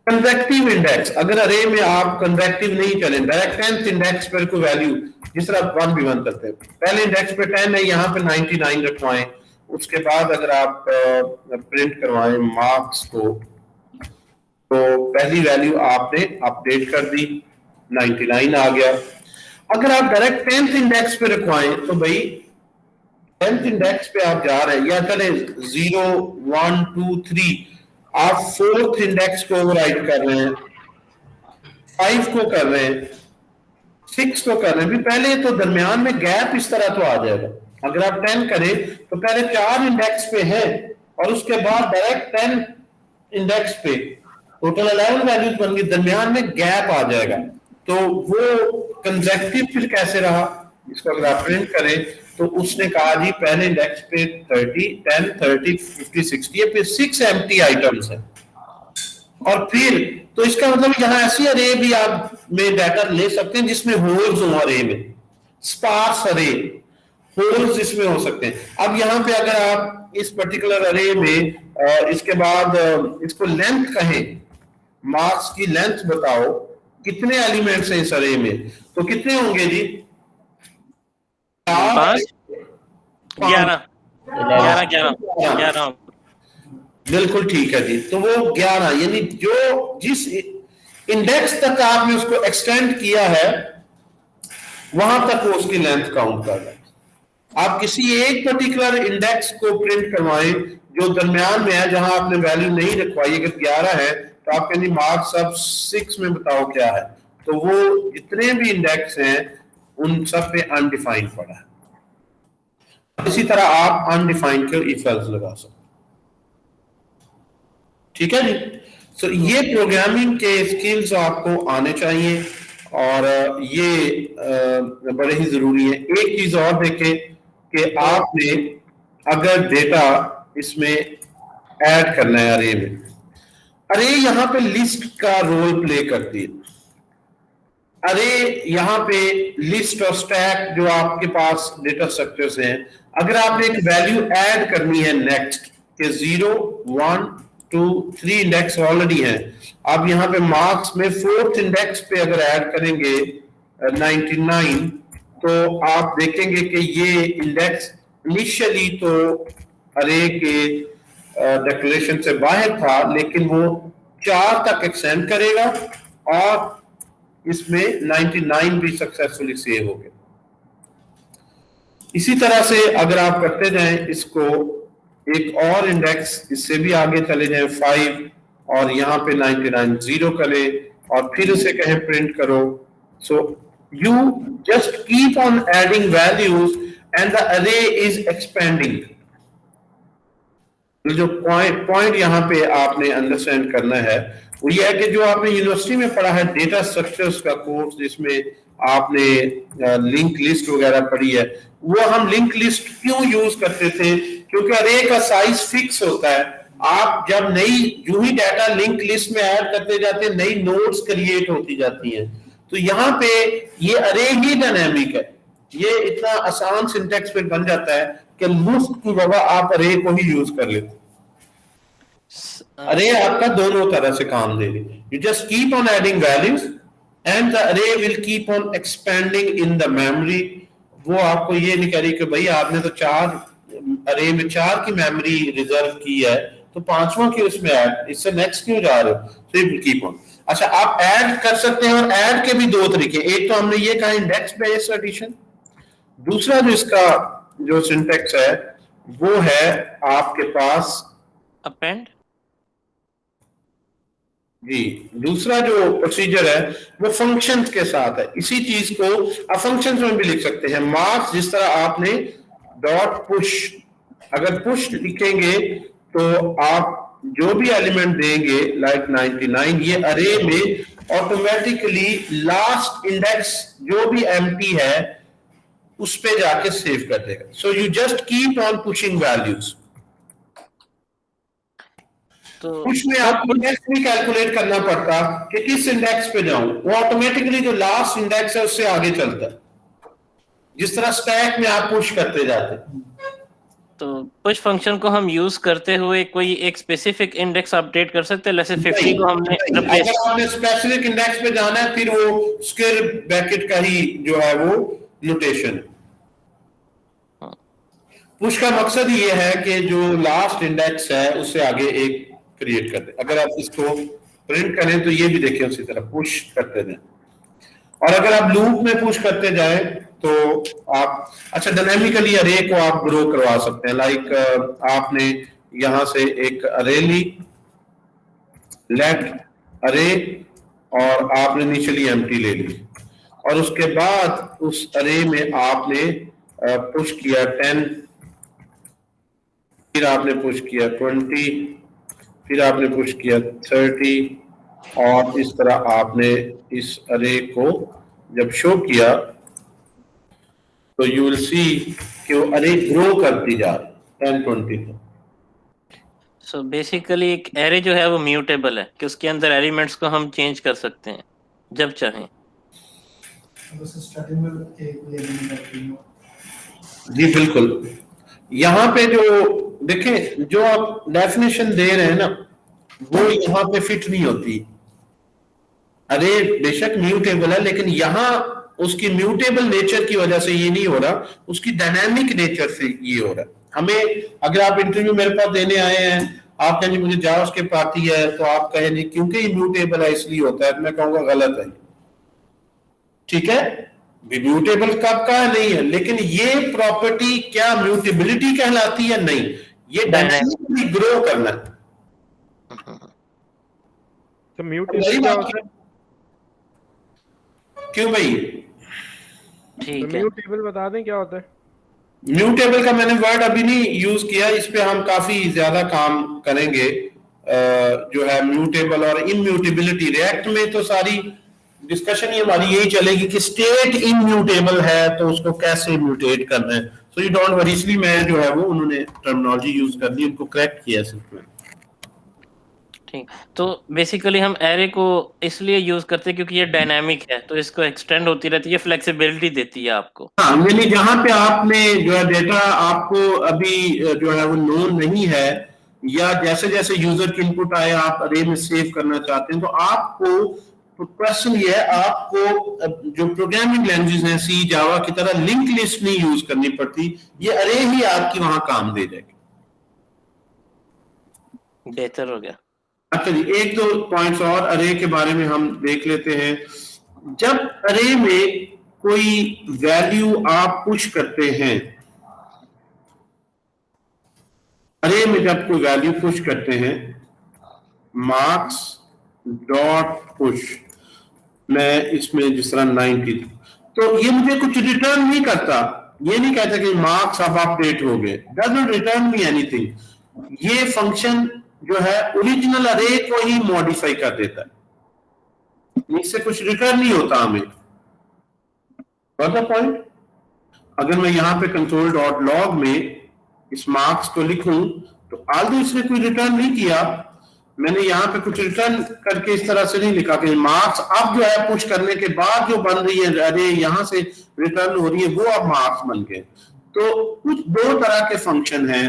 कन्वेक्टिव इंडेक्स, अगर अरे में आप कन्वेक्टिव नहीं चलें, डायरेक्ट 10th इंडेक्स पर कोई वैल्यू, जिस तरह 1 भी 1 करते हैं, पहले इंडेक्स पे 10 है, यहाँ पे 99 रखवाएं। उसके बाद अगर आप प्रिंट करवाएं मार्क्स को, तो पहली वैल्यू आपने अपडेट कर दी, 99 आ गया। अगर आप डायरेक्ट 10th इंडेक्स पे रखवाएं तो भाई 10th इंडेक्स पे आप जा रहे हैं, या चले 0 1 2 3, आप 4th इंडेक्स को ओवरराइड कर रहे हैं, 5 को कर रहे हैं, 6 को कर रहे हैं। भी पहले तो दरमियान में गैप इस तरह तो आ जाएगा। अगर आप 10 करें तो पहले 4 इंडेक्स पे है और उसके बाद डायरेक्ट 10 इंडेक्स पे टोटल 11 वैल्यूज बन गई, दरमियान में गैप आ जाएगा। तो वो कंसेक्टिव फिर कैसे रहा, इसको अगर आप प्रिंट करें तो उसने कहा जी पहले इंडेक्स पे 30 10 30 50 60 है, फिर 6 एम्प्टी आइटम्स है। और फिर तो इसका मतलब यहाँ ऐसी अरे भी आप में डाटा ले सकते हैं जिसमें होल्स हो, अरे में स्पार्स अरे होल्स इसमें हो सकते हैं। अब यहाँ पे अगर आप इस पर्टिकुलर अरे में इसके बाद इसको लेंथ कहें, मार्क्स की लेंथ बताओ कितने एलिमेंट्स हैं इस अरे में, तो कितने होंगे जी? 11 बिल्कुल ठीक है जी। तो वो 11, यानी जो जिस इंडेक्स तक आपने उसको एक्सटेंड किया है वहां तक वो उसकी लेंथ काउंट कर रहा है। आप किसी एक पर्टिकुलर इंडेक्स को प्रिंट करवाएं जो दरमियान में है, जहां आपने वैल्यू नहीं रखवाई, अगर 11 है तो आप कहेंगे मार्क्स अब 6 में बताओ क्या है, तो वो जितने भी इंडेक्स हैं उन सब पे अनडिफाइंड पड़ा है। इसी तरह आप अनडिफाइंड के इफ एल्स लगा सकते, ठीक है जी। तो ये प्रोग्रामिंग के स्किल्स आपको आने चाहिए और ये बड़े ही जरूरी है। एक चीज और देखें कि आपने अगर डेटा इसमें ऐड करना है अरे में, अरे यहां पे लिस्ट का रोल प्ले करती है। अरे यहाँ पे लिस्ट और स्टैक जो आपके पास डेटा स्ट्रक्चर्स हैं, अगर आपने एक वैल्यू ऐड करनी है नेक्स्ट के 0 1 2 3 इंडेक्स ऑलरेडी है, आप यहाँ पे मार्क्स में 4th इंडेक्स पे अगर ऐड करेंगे 99, तो आप देखेंगे कि ये इंडेक्स इनिशियली तो अरे के डिक्लेरेशन से बाहर था, लेकिन वो 4 तक एक्सटेंड करेगा और इसमें 99 भी सक्सेसफुली सेव हो गए। इसी तरह से अगर आप करते जाएं इसको, एक और इंडेक्स इससे भी आगे चले जाएं 5 और यहाँ पे 99 0 करें और फिर उसे कहें प्रिंट करो। So you just keep on adding values and the अरे इज एक्सपेंडिंग। जो पॉइंट यहाँ पे आपने अंडरस्टैंड करना है वो ये है कि जो आपने यूनिवर्सिटी में पढ़ा है डेटा स्ट्रक्चर्स का कोर्स, जिसमें आपने लिंक लिस्ट वगैरह पढ़ी है, वो हम लिंक लिस्ट क्यों यूज करते थे? क्योंकि अरे का साइज फिक्स होता है। आप जब जो ही डाटा लिंक लिस्ट में ऐड करते जाते हैं, नई नोड्स क्रिएट होती जाती हैं। तो यहाँ पे ये अरे ही डायनेमिक है, ये इतना आसान सिंटैक्स पे बन जाता है कि लिस्ट की जगह आप अरे को ही यूज कर लेते। अरे आपका दोनों तरह से काम दे रही है। You just keep on adding values and the array will keep on expanding in the memory. वो आपको ये नहीं कह रही कि भाई आपने तो 4 अरे में 4 की मेमोरी रिजर्व की है, तो 5वां क्यों इसमें ऐड, इससे नेक्स्ट क्यों जा रहे हो? तो विल कीप ऑन। अच्छा, आप ऐड कर सकते हैं और ऐड के भी 2 तरीके, एक तो हमने ये कहा इंडेक्स बेस्ड एडिशन, दूसरा जो इसका जो सिंटैक्स है वो है आपके पास अपेंड जी। दूसरा जो प्रोसीजर है वो फंक्शंस के साथ है। इसी चीज को आप फंक्शंस में भी लिख सकते हैं। मार्क्स जिस तरह आपने डॉट पुश, अगर पुश लिखेंगे तो आप जो भी एलिमेंट देंगे लाइक 99, ये अरे में ऑटोमेटिकली लास्ट इंडेक्स जो भी एम्प्टी है उस पे जाके सेव कर देगा। So you just keep on pushing values. तो पुश में आपको इंडेक्स भी कैलकुलेट करना पड़ता कि किस इंडेक्स पे जाऊं, वो ऑटोमेटिकली जो लास्ट इंडेक्स है उससे आगे चलता है, जिस तरह स्टैक में आप पुश करते जाते हैं। तो पुश फंक्शन को हम यूज करते हुए कोई एक स्पेसिफिक इंडेक्स अपडेट कर सकते हैं, जैसे 50 को हमने रिप्लेस। अगर आपने स्पेसिफिक इंडेक्स पे जाना है फिर वो स्क्वायर ब्रैकेट का ही जो है वो नोटेशन है। पुश का मकसद ये है कि जो लास्ट इंडेक्स है उससे आगे एक क्रिएट कर दे। अगर आप इसको प्रिंट करें तो ये भी देखिए उसी तरह पुश करते जाए, और अगर आप लूप में पुश करते जाए तो आप अच्छा डायनामिकली अरे को आप ग्रो करवा सकते हैं। लाइक आपने यहां से एक अरे ली, लेट अरे, और आपने इनिशियली एम्प्टी ले ली, और उसके बाद उस अरे में आपने पुश किया 10, फिर आपने पुश किया 20, फिर आपने पुश किया 30, और इस तरह आपने इस अरे को जब शो किया तो यू विल सी कि वो अरे ग्रो करती जा रही 10, 20 तक। सो बेसिकली एक एरे जो है वो म्यूटेबल है कि उसके अंदर एलिमेंट्स को हम चेंज कर सकते हैं जब चाहें। जी बिल्कुल। यहाँ पे जो देखें, जो आप डेफिनेशन दे रहे हैं ना वो यहाँ पे फिट नहीं होती। अरे बेशक म्यूटेबल है, लेकिन यहाँ उसकी म्यूटेबल नेचर की वजह से ये नहीं हो रहा, उसकी डायनामिक नेचर से ये हो रहा। हमें अगर आप इंटरव्यू मेरे पास देने आए हैं, आप कहेंगे मुझे जावास्क्रिप्ट आती है, तो आप कहेंगे क्योंकि ये म्यूटेबल है इसलिए होता है, तो मैं कहूंगा गलत है। ठीक है, म्यूटेबल कब का नहीं है, लेकिन ये प्रॉपर्टी क्या म्यूटेबिलिटी कहलाती है? नहीं, ये डायनामिकली ग्रो करना है। तो म्यूटेबल क्या होता है? क्यों भाई? ठीक है, म्यूटेबल बता दें क्या होता है? म्यूटेबल का मैंने वर्ड अभी नहीं यूज किया, इस पे हम काफी ज्यादा काम करेंगे। जो है म्यूटेबल और इम्यूटेबिलिटी, रिएक्ट में तो सारी डिस्कशन ही हमारी यही चलेगी कि स्टेट इम्यूटेबल है तो उसको कैसे म्यूटेट करना है। सो यू डोंट वरी, इसलिए मैं जो है वो उन्होंने टर्मिनोलॉजी यूज कर दी, उनको करेक्ट किया सिर्फ में। ठीक। तो बेसिकली हम एरे को इसलिए यूज करते हैं क्योंकि ये डायनामिक है, तो इसको एक्सटेंड होती रहती है, फ्लेक्सिबिलिटी देती है आपको। हाँ, यानी जहां पे आपने जो है डेटा आपको अभी जो है वो नोन नहीं है, या जैसे जैसे यूजर की इनपुट आए आप अरे में सेव करना चाहते हैं, तो आपको क्वेश्चन ये है, आपको जो प्रोग्रामिंग लैंग्वेज है सी जावा की तरह लिंक लिस्ट नहीं यूज करनी पड़ती, ये अरे ही आपकी वहां काम दे जाएगी। बेहतर हो गया। अच्छा जी, एक दो पॉइंट्स और अरे के बारे में हम देख लेते हैं। जब अरे में कोई वैल्यू आप पुश करते हैं, अरे में जब कोई वैल्यू पुश करते हैं, मार्क्स डॉट पुश, मैं इसमें जिस तरह 90, तो ये मुझे कुछ रिटर्न नहीं करता, ये नहीं कहता कि मार्क्स अब अपडेट हो गए, डजंट रिटर्न मी एनीथिंग। ये फंक्शन जो है ओरिजिनल अरे को ही मॉडिफाई कर देता है, इससे कुछ रिटर्न नहीं होता हमें। पॉइंट, अगर मैं यहां पे कंट्रोल डॉट लॉग में इस मार्क्स को लिखूं तो आल्दो इसने कोई रिटर्न नहीं किया, मैंने यहाँ पे कुछ रिटर्न करके इस तरह से नहीं लिखा कि मार्क्स अब जो है पुश करने के बाद जो बन रही है अरे यहां से रिटर्न हो रही है वो अब मार्क्स बन गए। तो कुछ दो तरह के फंक्शन हैं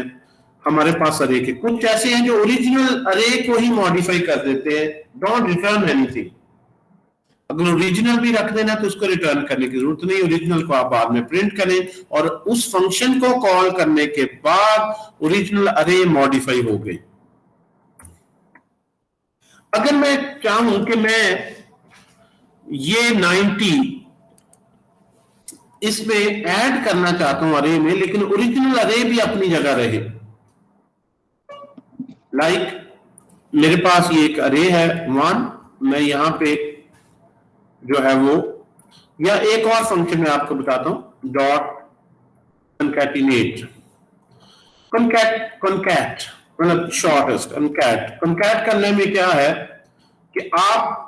हमारे पास अरे के, कुछ ऐसे हैं जो ओरिजिनल अरे को ही मॉडिफाई कर देते हैं, डोंट रिटर्न एनीथिंग। अगर ओरिजिनल भी रख देना तो उसको रिटर्न करने की जरूरत नहीं, ओरिजिनल को आप बाद में प्रिंट करें और उस फंक्शन को कॉल करने के बाद ओरिजिनल अरे मॉडिफाई हो गई। अगर मैं चाहूं कि मैं ये 90 इसमें ऐड करना चाहता हूं अरे में, लेकिन ओरिजिनल अरे भी अपनी जगह रहे, लाइक मेरे पास ये एक अरे है 1, मैं यहां पे जो है वो, या एक और फंक्शन मैं आपको बताता हूं, डॉट कॉन्कैटिनेट, कॉन्कैट मतलब शॉर्टेस्ट, कॉन्कैट करने में क्या है कि आप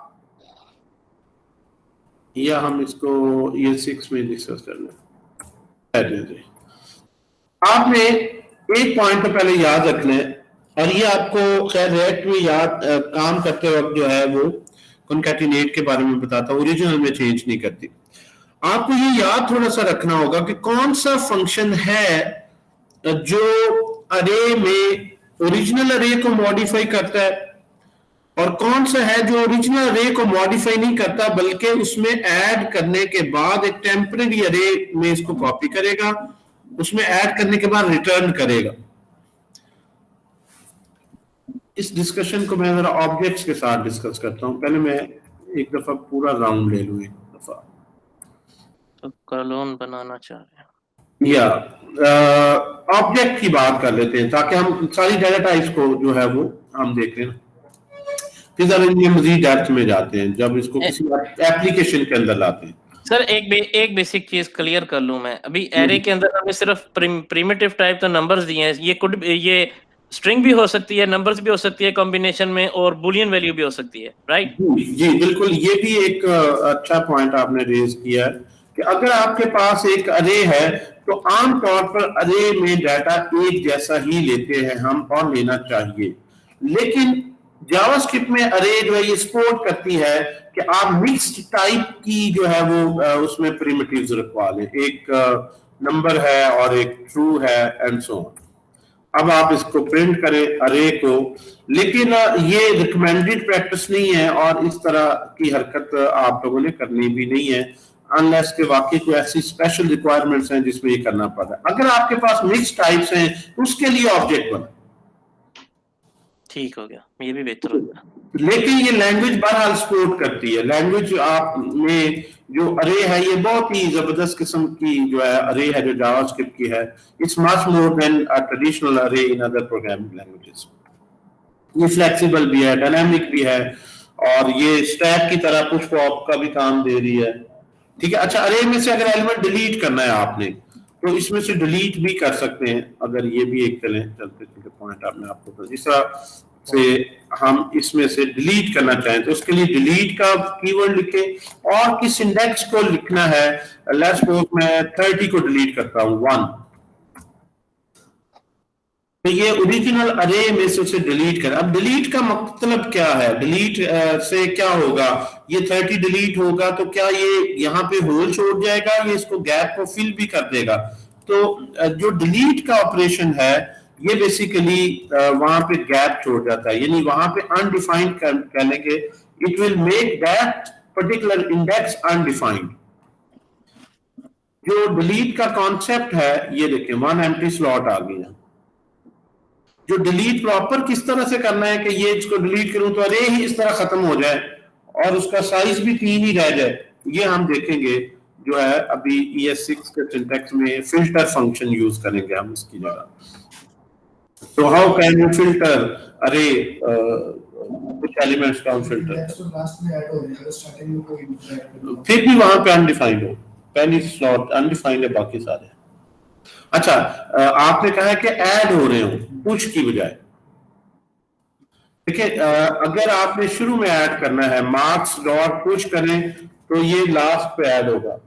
या हम इसको ये 6 में डिस्कस कर लें। आपने एक पॉइंट तो पहले याद रखना है, और ये आपको खैर रिएक्ट में याद काम करते वक्त जो है वो कॉन्कैटिनेट के बारे में बताता हूँ, ओरिजिनल में चेंज नहीं करती। आपको ये याद थोड़ा सा रखना होगा कि कौन सा फंक्शन है जो अरे में ओरिजिनल अरे को मॉडिफाई करता है, और कौन सा है जो ओरिजिनल अरे को मॉडिफाई नहीं करता बल्कि उसमें ऐड करने के बाद एक टेम्परेरी अरे में इसको कॉपी करेगा, उसमें ऐड करने के बाद रिटर्न करेगा। इस डिस्कशन को मैं जरा ऑब्जेक्ट्स के साथ डिस्कस करता हूं। पहले मैं एक दफा पूरा राउंड ले लूं, एक दफा तो कॉलोन बनाना चाह रहे हैं या ऑब्जेक्ट की बात कर लेते हैं ताकि हम सारी डाटा टाइप्स को जो है वो हम देख लें, फिर जरा इनमें मजीद डेप्थ में जाते हैं जब इसको किसी एप्लीकेशन के अंदर लाते हैं। सर। एक बेसिक चीज क्लियर कर लूं मैं। अभी एरे के अंदर हमें सिर्फ प्रिमिटिव टाइप तो नंबर्स दिए हैं, ये स्ट्रिंग भी हो सकती है, नंबर्स भी हो सकती है कॉम्बिनेशन में, और बूलियन वैल्यू भी हो सकती है, राइट? जी बिल्कुल, ये भी एक अच्छा पॉइंट आपने रेज किया है कि अगर आपके पास एक अरे है तो आमतौर पर अरे में डाटा एक जैसा ही लेते हैं हम, और लेना चाहिए। लेकिन जावास्क्रिप्ट में अरे जो है ये सपोर्ट करती है कि आप मिक्स्ड टाइप की जो है वो उसमें प्रिमिटिव्स रखवा लें, एक नंबर है और एक ट्रू है एंड सो ऑन। अब आप इसको प्रिंट करें अरे को, लेकिन ये रिकमेंडेड प्रैक्टिस नहीं है और इस तरह की हरकत आप लोगों ने करनी भी नहीं है अनलेस के वाकई कोई ऐसी स्पेशल रिक्वायरमेंट्स हैं जिसमें ये करना पड़ता है। अगर आपके पास मिक्स टाइप्स हैं उसके लिए ऑब्जेक्ट बना, ठीक हो गया, ये भी बेहतर हो गया। लेकिन ये लैंग्वेज बहरहाल सपोर्ट करती है। लैंग्वेज आप में जो अरे है ये बहुत ही जबरदस्त किस्म की जो है अरे है जो जावास्क्रिप्ट की है। It's much more than a traditional अरे इन अदर प्रोग्रामिंग लैंग्वेजेस। ये फ्लेक्सिबल भी है, डायनामिक भी है, और ये स्टैक की तरह पुश पॉप का भी काम दे रही है। ठीक है। अच्छा, अरे में से अगर एलिमेंट डिलीट करना है आपने तो इसमें से डिलीट भी कर सकते हैं। अगर ये भी एक चलते पॉइंट आपने आपको जिस तरह से हम इसमें से डिलीट करना चाहें तो उसके लिए डिलीट का कीवर्ड लिखें और किस इंडेक्स को लिखना है। लेट्स सपोज मैं 30 को डिलीट करता हूं 1, तो ये ओरिजिनल अरे में से उसे डिलीट कर। अब डिलीट का मतलब क्या है? डिलीट से क्या होगा? ये 30 डिलीट होगा तो क्या ये यहाँ पे होल छोड़ जाएगा, ये इसको गैप को फिल भी कर देगा? तो जो डिलीट का ऑपरेशन है ये बेसिकली वहां पे गैप छोड़ जाता है, यानी वहां पे अनडिफाइंड कहने के it will make that particular index undefined. जो डिलीट का कॉन्सेप्ट है ये देखिए 1 एम्प्टी स्लॉट आ गया। जो डिलीट प्रॉपर किस तरह से करना है कि ये इसको डिलीट करूं तो अरे ही इस तरह खत्म हो जाए और उसका साइज भी 3 ही रह जाए, ये हम देखेंगे जो है अभी ES6 के सिंटैक्स में फिल्टर फंक्शन यूज करेंगे हम इसकी जगह। So how can you filter array कुछ एलिमेंट्स का हम फिल्टर, फिर भी वहां पे अनडिफाइंड हो, पहली स्लॉट अनडिफाइंड है बाकी सारे। अच्छा, आपने कहा है कि ऐड हो रहे हो पुश की बजाय। देखिए अगर आपने शुरू में ऐड करना है मार्क्स डॉट पुश करें तो ये लास्ट पे ऐड होगा।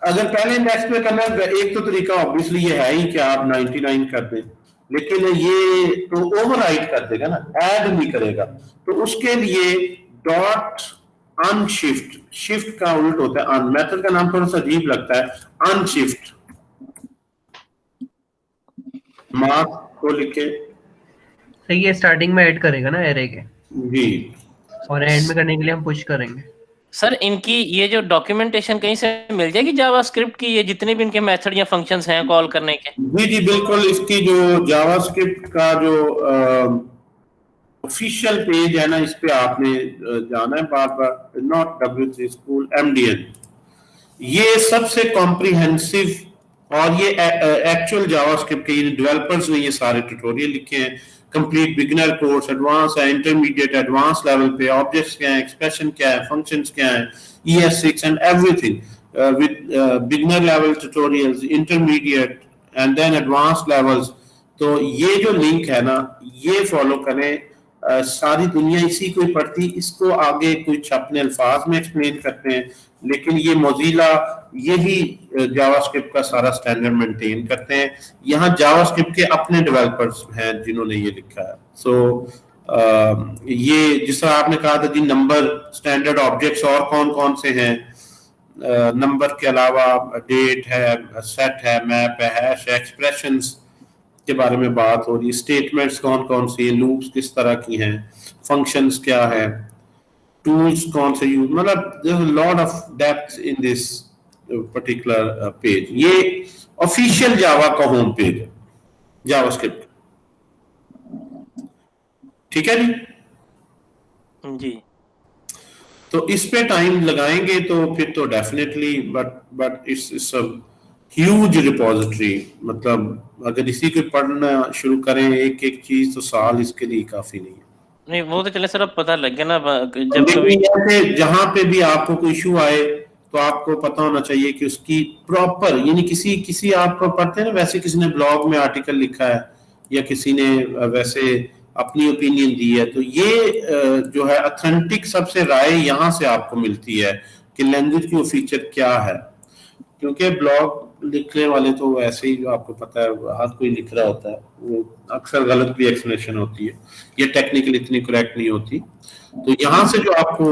अगर पहले इंडेक्स पे करना है एक तो तरीका ऑब्वियसली ये है ही कि आप 99 कर दें, लेकिन ये तो ओवरराइट कर देगा ना, ऐड नहीं करेगा। तो उसके लिए डॉट अनशिफ्ट, शिफ्ट का उल्ट होता है अन, मेथड का नाम थोड़ा सा अजीब लगता है, अनशिफ्ट मार्क को लिखे। तो ये स्टार्टिंग में ऐड करेगा ना एरे के जी, और एंड में करने के लिए हम पुश करेंगे। सर इनकी ये जो डॉक्यूमेंटेशन कहीं से मिल जाएगी जावास्क्रिप्ट की, ये जितने भी इनके मेथड या फंक्शंस हैं कॉल करने के? जी जी बिल्कुल। इसकी जो जावास्क्रिप्ट का जो ऑफिशियल पेज है ना, इस पे आपने जाना है बार बार, नॉट W3 स्कूल MDN, ये सबसे कॉम्प्रिहेंसिव और ये एक्चुअल जावास्क्रिप्ट के डेवलपर्स ने ये सारे ट्यूटोरियल लिखे हैं। कंप्लीट बिगिनर कोर्स, एडवांस है, इंटरमीडिएट, एडवांस लेवल पे ऑब्जेक्ट्स क्या है, एक्सप्रेशन क्या है, फंक्शंस क्या है, ES6 and everything with beginner level tutorials, intermediate and then advance levels. तो ये जो लिंक है ना ये फॉलो करें। सारी दुनिया इसी को पढ़ती, इसको आगे कुछ अपने अल्फाज में एक्सप्लेन करते हैं, लेकिन ये मोजिला यही जावास्क्रिप्ट का सारा स्टैंडर्ड मेंटेन करते हैं। यहाँ जावास्क्रिप्ट के अपने डेवलपर्स हैं जिन्होंने ये लिखा है। सो ये जिस तरह आपने कहा था जी, नंबर स्टैंडर्ड ऑब्जेक्ट्स और कौन कौन से हैं, नंबर के अलावा डेट है, सेट है, मैप है, हैश है, एक्सप्रेशंस के बारे में बात हो रही, स्टेटमेंट्स कौन कौन सी हैं, लूप्स किस तरह की हैं, फंक्शंस क्या है, टूल्स कौन से यूज, मतलब there is a lot of depth in this particular page. ये ऑफिशियल जावा का होम पेज है, जावास्क्रिप्ट। ठीक है जी जी। तो इस पे टाइम लगाएंगे तो फिर तो definitely, but it's a huge repository. मतलब अगर इसी को पढ़ना शुरू करें एक एक चीज, तो साल इसके लिए काफी नहीं है। नहीं वो तो चले सर, अब पता लग गया ना जब कभी जहां पे भी आपको कोई इशू आए तो आपको पता होना चाहिए कि उसकी प्रॉपर, यानी किसी आप पढ़ते हैं ना, वैसे किसी ने ब्लॉग में आर्टिकल लिखा है या किसी ने वैसे अपनी ओपिनियन दी है, तो ये जो है ऑथेंटिक सबसे राय यहाँ से आपको मिलती है कि लैंग्वेज की वो फीचर क्या है। क्योंकि ब्लॉग लिखने वाले तो वैसे ही, जो आपको पता है हर कोई लिख रहा होता है, वो अक्सर गलत भी एक्सप्लेनेशन होती है, ये टेक्निकल इतनी करेक्ट नहीं होती। तो यहाँ से जो आपको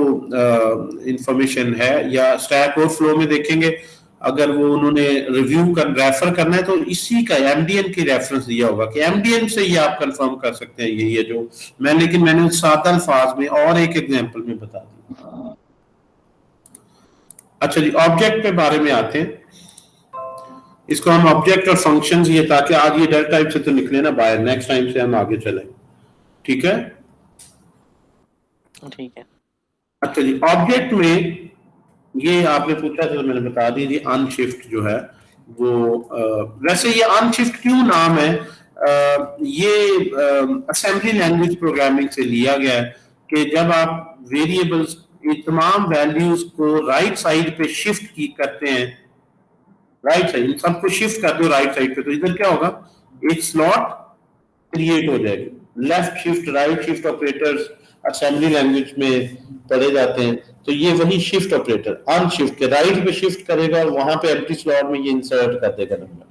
इंफॉर्मेशन है, या स्टैक ओवरफ्लो में देखेंगे, अगर वो उन्होंने रिव्यू कर रेफर करना है तो इसी का एमडीएन की रेफरेंस दिया होगा कि एमडीएन से ये आप कंफर्म कर सकते हैं यही है जो लेकिन मैंने सादा अल्फाज में और एक एग्जांपल में बता दी। अच्छा जी, ऑब्जेक्ट के बारे में आते हैं। इसको हम ऑब्जेक्ट और फंक्शंस, ये ताकि आज ये डेटा टाइप से तो निकले ना बाहर, नेक्स्ट टाइम से हम आगे चलें। ठीक है। ठीक है। अच्छा जी, ऑब्जेक्ट में ये आपने पूछा तो मैंने बता दी जी, अनशिफ्ट जो है वो वैसे ये अनशिफ्ट क्यों नाम है, ये असेंबली लैंग्वेज प्रोग्रामिंग से लिया गया है कि जब आप वेरिएबल्स तमाम वैल्यूज को राइट साइड पे शिफ्ट की करते हैं, राइट साइड सबको शिफ्ट कर दो राइट साइड पे, तो इधर क्या होगा, एक स्लॉट क्रिएट हो जाएगी। Left shift, right shift operators assembly language में पढ़े जाते हैं, तो ये वही शिफ्ट ऑपरेटर अनशिफ्ट के राइट पे शिफ्ट करेगा और वहां पे एम्प्टी स्लॉट में ये इंसर्ट कर देगा नंबर।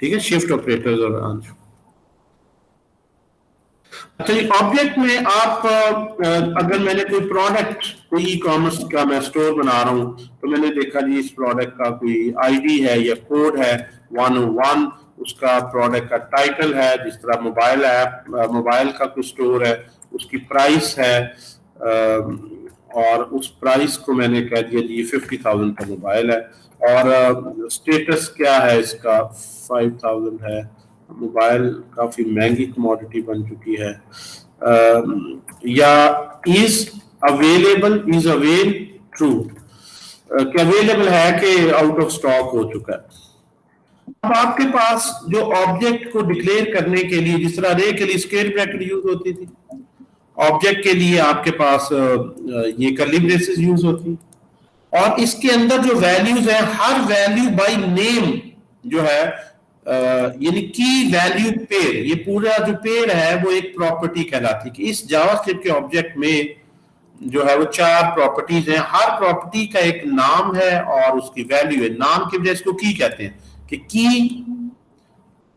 ठीक है, शिफ्ट ऑपरेटर्स और अनशिफ्ट। अच्छा, ऑब्जेक्ट में आप अगर मैंने कोई प्रोडक्ट, कोई ई कॉमर्स का मैं स्टोर बना रहा हूँ, तो मैंने देखा जी इस प्रोडक्ट का कोई आईडी है या कोड है 101, उसका प्रोडक्ट का टाइटल है, जिस तरह मोबाइल ऐप, मोबाइल का कोई स्टोर है, उसकी प्राइस है, और उस प्राइस को मैंने कह दिया जी 50,000 का मोबाइल है, और स्टेटस क्या है इसका 5,000 है, मोबाइल काफी महंगी कमोडिटी बन चुकी है, या is available, is avail true, कि अवेलेबल है कि आउट ऑफ स्टॉक हो चुका है। अब आपके पास जो ऑब्जेक्ट को डिक्लेयर करने के लिए, जिस तरह अरे के लिए स्क्वायर ब्रैकेट यूज होती थी, ऑब्जेक्ट के लिए आपके पास ये कर्ली ब्रेसेस यूज होती, और इसके अंदर जो वैल्यूज है, हर वैल्यू बाय नेम जो है, यानी की वैल्यू पेयर, ये पूरा जो पेयर है वो एक प्रॉपर्टी कहलाती है। कि इस जावास्क्रिप्ट के ऑब्जेक्ट में जो है वो 4 प्रॉपर्टीज हैं, हर प्रॉपर्टी का एक नाम है और उसकी वैल्यू है। नाम की वजह इसको की कहते हैं कि की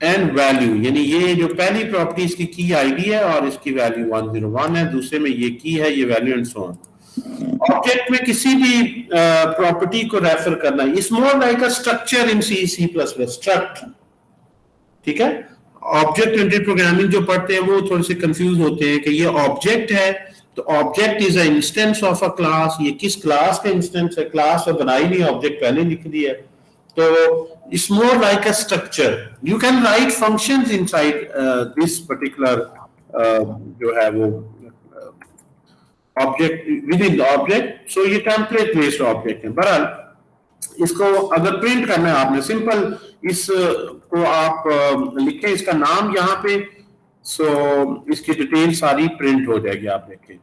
एंड वैल्यू, यानी ये जो पहली प्रॉपर्टी इसकी की आईडी है और इसकी वैल्यू 101 है, दूसरे में ये की है, ये value and so on. Object में किसी भी प्रॉपर्टी को रेफर करना, it's more like a structure in C plus plus, struct. ठीक है, ऑब्जेक्ट ओरिएंटेड प्रोग्रामिंग जो पढ़ते हैं वो थोड़े से कंफ्यूज होते हैं कि ये ऑब्जेक्ट है, तो object is a instance of a class, ये किस क्लास का इंस्टेंस है, क्लास तो बनाई नहीं, ऑब्जेक्ट पहले लिख दी है, तो it's more like a structure. You can write functions inside this particular जो है वो object, within the object, so ये टेम्पलेट बेस्ड ऑब्जेक्ट है। बहरहाल इसको अगर प्रिंट करना है आपने, सिंपल इस को आप लिखें इसका नाम यहाँ पे, सो इसकी डिटेल सारी प्रिंट हो जाएगी। आप देखें,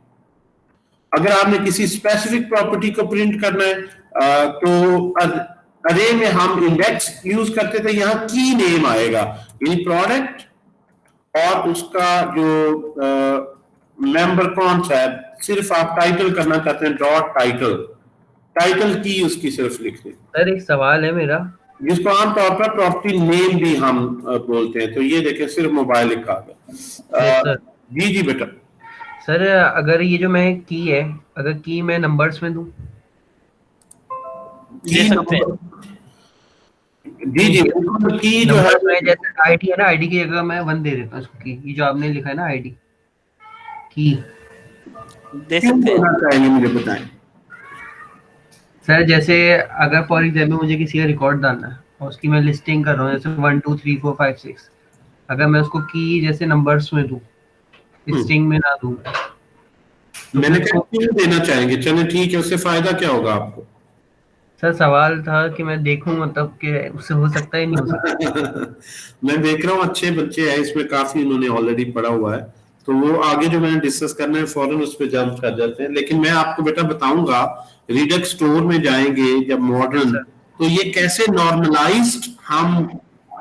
अगर आपने किसी स्पेसिफिक प्रॉपर्टी को प्रिंट करना है तो अरे में हम इंडेक्स यूज करते थे, यहाँ की नेम आएगा, यानी प्रोडक्ट और उसका जो मेंबर कौन सा है, सिर्फ आप टाइटल करना चाहते हैं डॉट टाइटल, टाइटल की उसकी सिर्फ लिख दें, सर एक सवाल है मेरा। जिसको आमतौर पर प्रॉपर्टी नेम भी हम बोलते हैं। तो ये देखें सिर्फ मोबाइल लिखा गया। Yes sir. जी जी बेटा। सर अगर ये जो मैं की है, अगर की मैं नंबर्स में दूं? दे सकते हैं। जी जी बिल्कुल। की जो है नंबर्स में जैसे आईडी है ना, आईडी की जगह मैं 1 दे देता हूँ इसको की। ये जो आपने लिखा है ना आईडी की, दे क्यों सकते हैं। देना चाहेंगे मुझे बताएं। सर जैसे अगर फॉर एग्जाम्पल मुझे किसी का रिकॉर्ड डालना है और उसकी मैं लिस्टिंग कर रहा हूँ, जैसे 1 2 3 4 5 6, अगर मैं उसको की जैसे नंबर्स में दूं, स्ट्रिंग में ना दूं, तो मैंने फिर कहा क्यों देना चाहेंगे। चलो ठीक है, उससे फायदा क्या होगा आपको। सर सवाल था कि मैं देखूं मतलब कि उससे हो सकता है नहीं हो सकता। मैं देख रहा हूँ अच्छे बच्चे हैं इसमें, काफी उन्होंने ऑलरेडी पढ़ा हुआ है, तो वो आगे जो मैंने डिस्कस करना है फौरन उस पर जंप कर जाते हैं। लेकिन मैं आपको बेटा बताऊंगा, रिडक्स स्टोर में जाएंगे जब मॉडर्न, तो ये कैसे नॉर्मलाइज्ड हम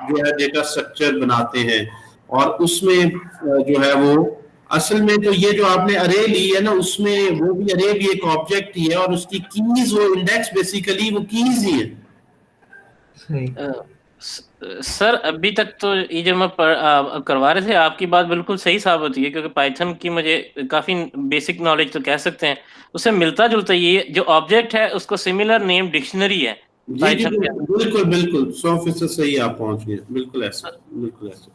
जो है डेटा स्ट्रक्चर बनाते हैं, और उसमें जो है वो असल में तो ये जो आपने अरे ली है ना, उसमें वो भी अरे भी एक ऑब्जेक्ट ही है, और उसकी कीज वो इंडेक्स बेसिकली वो कीज ही है। सही। सर अभी तक तो ये जो मैं करवा रहे थे, आपकी बात बिल्कुल सही साबित होती है, क्योंकि पाइथन की मुझे काफी बेसिक नॉलेज तो कह सकते हैं, उससे मिलता जुलता ये जो ऑब्जेक्ट है उसको सिमिलर नेम डिक्शनरी है जी जी पाइथन के। बिल्कुल बिल्कुल 100% सही आप पहुंच गए, बिल्कुल ऐसा, बिल्कुल ऐसा।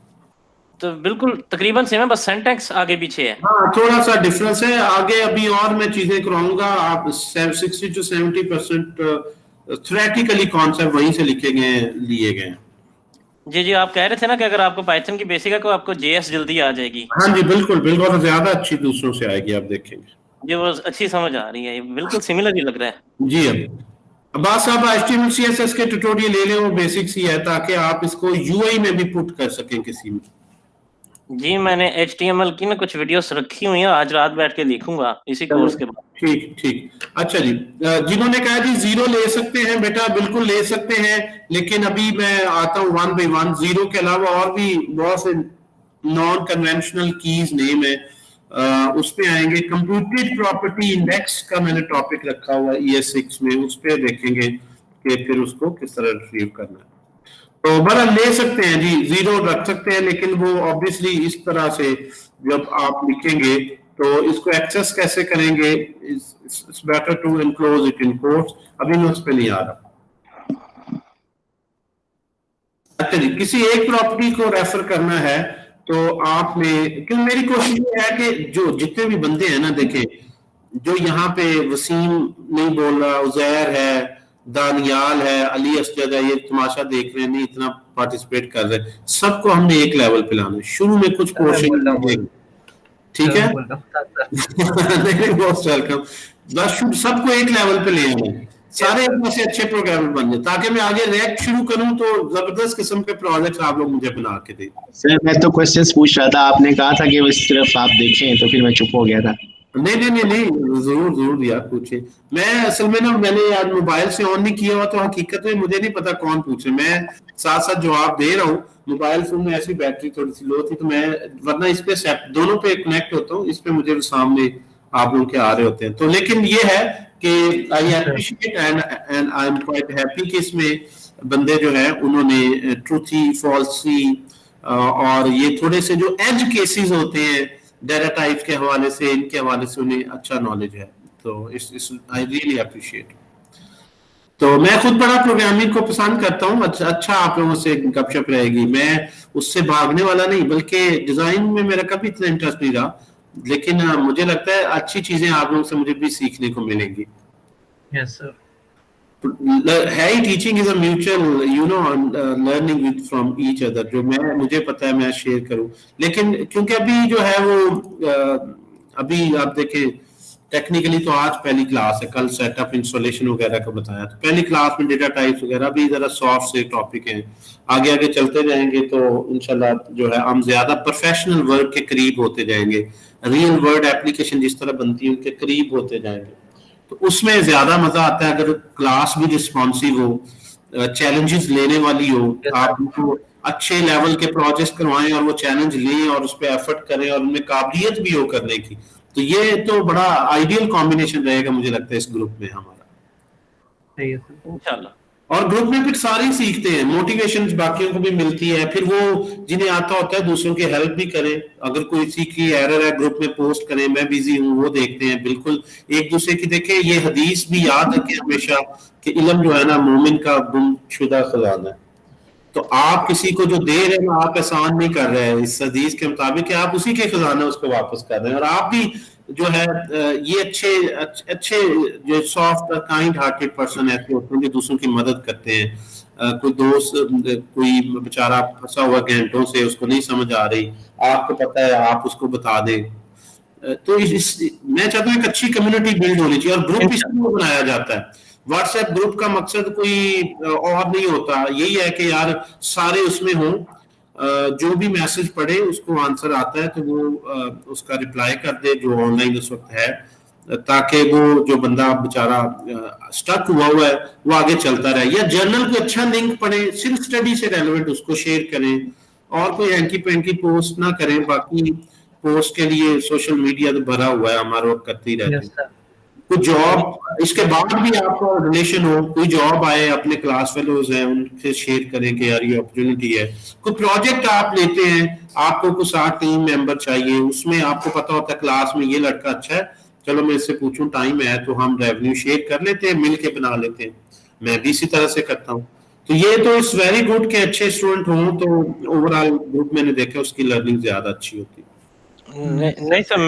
तो बिल्कुल तकरीबन सेम है, बस सिंटैक्स आगे पीछे है। हाँ थोड़ा सा डिफरेंस है, आगे अभी और मैं चीजें कराऊंगा। आप 60 to 70% थ्योरेटिकली कॉन्सेप्ट वहीं से लिखे गए लिए गए हैं। जी जी, आप कह रहे थे ना कि अगर आपको पाइथन की बेसिक है तो आपको जेएस जल्दी आ जाएगी। हाँ जी बिल्कुल बिल्कुल, और ज्यादा अच्छी दूसरों से आएगी, आप देखेंगे। ये वो अच्छी समझ आ रही है, ये बिल्कुल सिमिलर ही लग रहा है। जी अब्बास साहब, HTML CSS के ट्यूटोरियल ले लें, वो बेसिक्स ही है, ताकि आप इसको UI में भी पुट कर सकें किसी में। जी मैंने HTML की ना कुछ वीडियोस रखी हुई हैं, आज रात बैठ के देखूंगा इसी कोर्स के बाद। ठीक ठीक। अच्छा जी, जिन्होंने कहा जी 0 ले सकते हैं बेटा, बिल्कुल ले सकते हैं, लेकिन अभी मैं आता हूँ 1 by 1। 0 के अलावा और भी बहुत से नॉन कन्वेंशनल कीज नेम है, उस पे आएंगे। कंप्यूटेड प्रॉपर्टी इंडेक्स का मैंने टॉपिक रखा हुआ है ES6 में, उस पे देखेंगे कि फिर उसको किस तरह रिट्रीव करना है। तो बड़ा ले सकते हैं जी, 0 रख सकते हैं, लेकिन वो ऑब्वियसली इस तरह से जब आप लिखेंगे तो इसको एक्सेस कैसे करेंगे, it's better to enclose it in quotes. अभी मैं उस पे नहीं आ रहा। अच्छा जी, किसी एक प्रॉपर्टी को रेफर करना है तो आपने, क्यों मेरी कोशिश ये है कि जो जितने भी बंदे हैं ना, देखें जो यहाँ पे वसीम नहीं बोल रहा, उजैर है, दानियाल है, अली असजद है, ये तमाशा देख रहे हैं, नहीं इतना पार्टिसिपेट कर रहे हैं, सबको हमने एक लेवल पे लाना है। शुरू में कुछ पोर्शन, ठीक है मोस्ट वेलकम, बस सबको एक लेवल पे ले आना है, सारे एक से अच्छे प्रोग्रामर बन जाए, ताकि मैं आगे रैक शुरू करूं तो जबरदस्त किस्म के प्रोजेक्ट्स आप लोग मुझे बना के दें। सर मैं तो क्वेश्चंस पूछ रहा था, आपने कहा था कि बस सिर्फ आप देखें, तो फिर मैं चुप हो गया था। नहीं नहीं नहीं नहीं, जरूर जरूर यार पूछे। मैं असल में ना, मैंने यार मोबाइल से ऑन नहीं किया हुआ, तो हकीकत में मुझे नहीं पता कौन पूछे, मैं साथ साथ जवाब दे रहा हूँ। मोबाइल फोन में ऐसी बैटरी थोड़ी सी लो थी, तो मैं वरना इस पे दोनों पे कनेक्ट होता हूँ, इस पे मुझे सामने आप लोग के आ रहे होते हैं। तो लेकिन ये है कि I appreciate and I am quite happy कि इसमें बंदे जो है उन्होंने ट्रूथी, फॉल्सी और ये थोड़े से जो एज केसेस होते हैं डाटा टाइप के हवाले से, इनके हवाले से उन्हें अच्छा नॉलेज है। तो इस आई रियली अप्रिशिएट। तो मैं खुद बड़ा प्रोग्रामिंग को पसंद करता हूँ। अच्छा आप लोगों से गपशप रहेगी, मैं उससे भागने वाला नहीं, बल्कि डिजाइन में मेरा कभी इतना इंटरेस्ट नहीं रहा, लेकिन मुझे लगता है अच्छी चीजें आप लोगों से मुझे भी सीखने को मिलेंगी। Yes sir. है ही, teaching is a mutual you know learning with from each other. जो मैं मुझे पता है मैं शेयर करूं, लेकिन क्योंकि अभी जो है वो अभी आप देखें टेक्निकली तो आज पहली क्लास है, कल सेटअप इंस्टॉलेशन वगैरह का बताया, तो पहली क्लास में डेटा टाइप्स वगैरह भी जरा सॉफ्ट से टॉपिक हैं। आगे आगे चलते जाएंगे तो इंशाल्लाह जो है हम ज्यादा प्रोफेशनल वर्क के करीब होते जाएंगे, रियल वर्ल्ड एप्लीकेशन जिस तरह बनती है उनके करीब होते जाएंगे, तो उसमें ज्यादा मजा आता है अगर क्लास भी रिस्पॉन्सिव हो, चैलेंजेस लेने वाली हो, आप उनको अच्छे लेवल के प्रोजेक्ट्स करवाएं और वो चैलेंज लें और उस पर एफर्ट करें और उनमें काबिलियत भी हो करने की। तो ये तो बड़ा आइडियल कॉम्बिनेशन रहेगा मुझे लगता है इस ग्रुप में हमारा। सही है सर। इंशाल्लाह। और ग्रुप में फिर सारे सीखते हैं, मोटिवेशन बाकियों को भी मिलती है, फिर वो जिन्हें आता होता है दूसरों की हेल्प भी करें, अगर कोई किसी की एरर है ग्रुप में पोस्ट करें, मैं बिजी हूँ, वो देखते हैं, बिल्कुल एक दूसरे की देखें। ये हदीस भी याद रखें हमेशा कि इल्म जो है ना मोमिन का गुमशुदा खजाना है। तो आप किसी को जो दे रहे हैं आप एहसान नहीं कर रहे हैं, इस हदीस के मुताबिक आप उसी के खजाना उसको वापस कर रहे हैं। और आप भी जो है ये अच्छे जो सॉफ्ट और काइंड हार्टेड पर्सन ऐसे होते हैं जो दूसरों की मदद करते हैं। कोई दोस्त कोई बेचारा फंसा हुआ घंटों से, उसको नहीं समझ आ रही, आपको पता है, आप उसको बता दें। तो मैं चाहता हूँ एक अच्छी कम्युनिटी बिल्ड होनी चाहिए, और ग्रुप इसलिए बनाया जाता है। व्हाट्सएप ग्रुप का मकसद कोई और नहीं होता, यही है कि यार सारे उसमें हों, जो भी मैसेज पढ़े उसको आंसर आता है तो वो उसका रिप्लाई कर दे जो ऑनलाइन उस वक्त है, ताकि वो जो बंदा बेचारा स्टक हुआ है वो आगे चलता रहे। या जर्नल को अच्छा लिंक पढ़े, सिर्फ स्टडी से रेलेवेंट उसको शेयर करें, और कोई हैंकी पैंकी पोस्ट ना करें। बाकी पोस्ट के लिए सोशल मीडिया तो भरा हुआ है, हमारा वक्त करते ही रहते हैं। कोई जॉब, इसके बाद भी आपका रिलेशन हो, कोई जॉब आए, अपने क्लास फेलोज हैं उनसे शेयर करें कि यार ये अपॉर्चुनिटी है। कोई प्रोजेक्ट आप लेते हैं, आपको कुछ 8 टीम मेंबर चाहिए, उसमें आपको पता होता है क्लास में ये लड़का अच्छा है, चलो मैं इससे पूछूं, टाइम है तो हम रेवेन्यू शेयर कर लेते हैं, मिल के बना लेते हैं। मैं भी इसी तरह से करता हूँ। तो ये तो इस वेरी गुड के अच्छे स्टूडेंट हों तो ओवरऑल ग्रुप मैंने देखा उसकी लर्निंग ज्यादा अच्छी होती है। नहीं सर,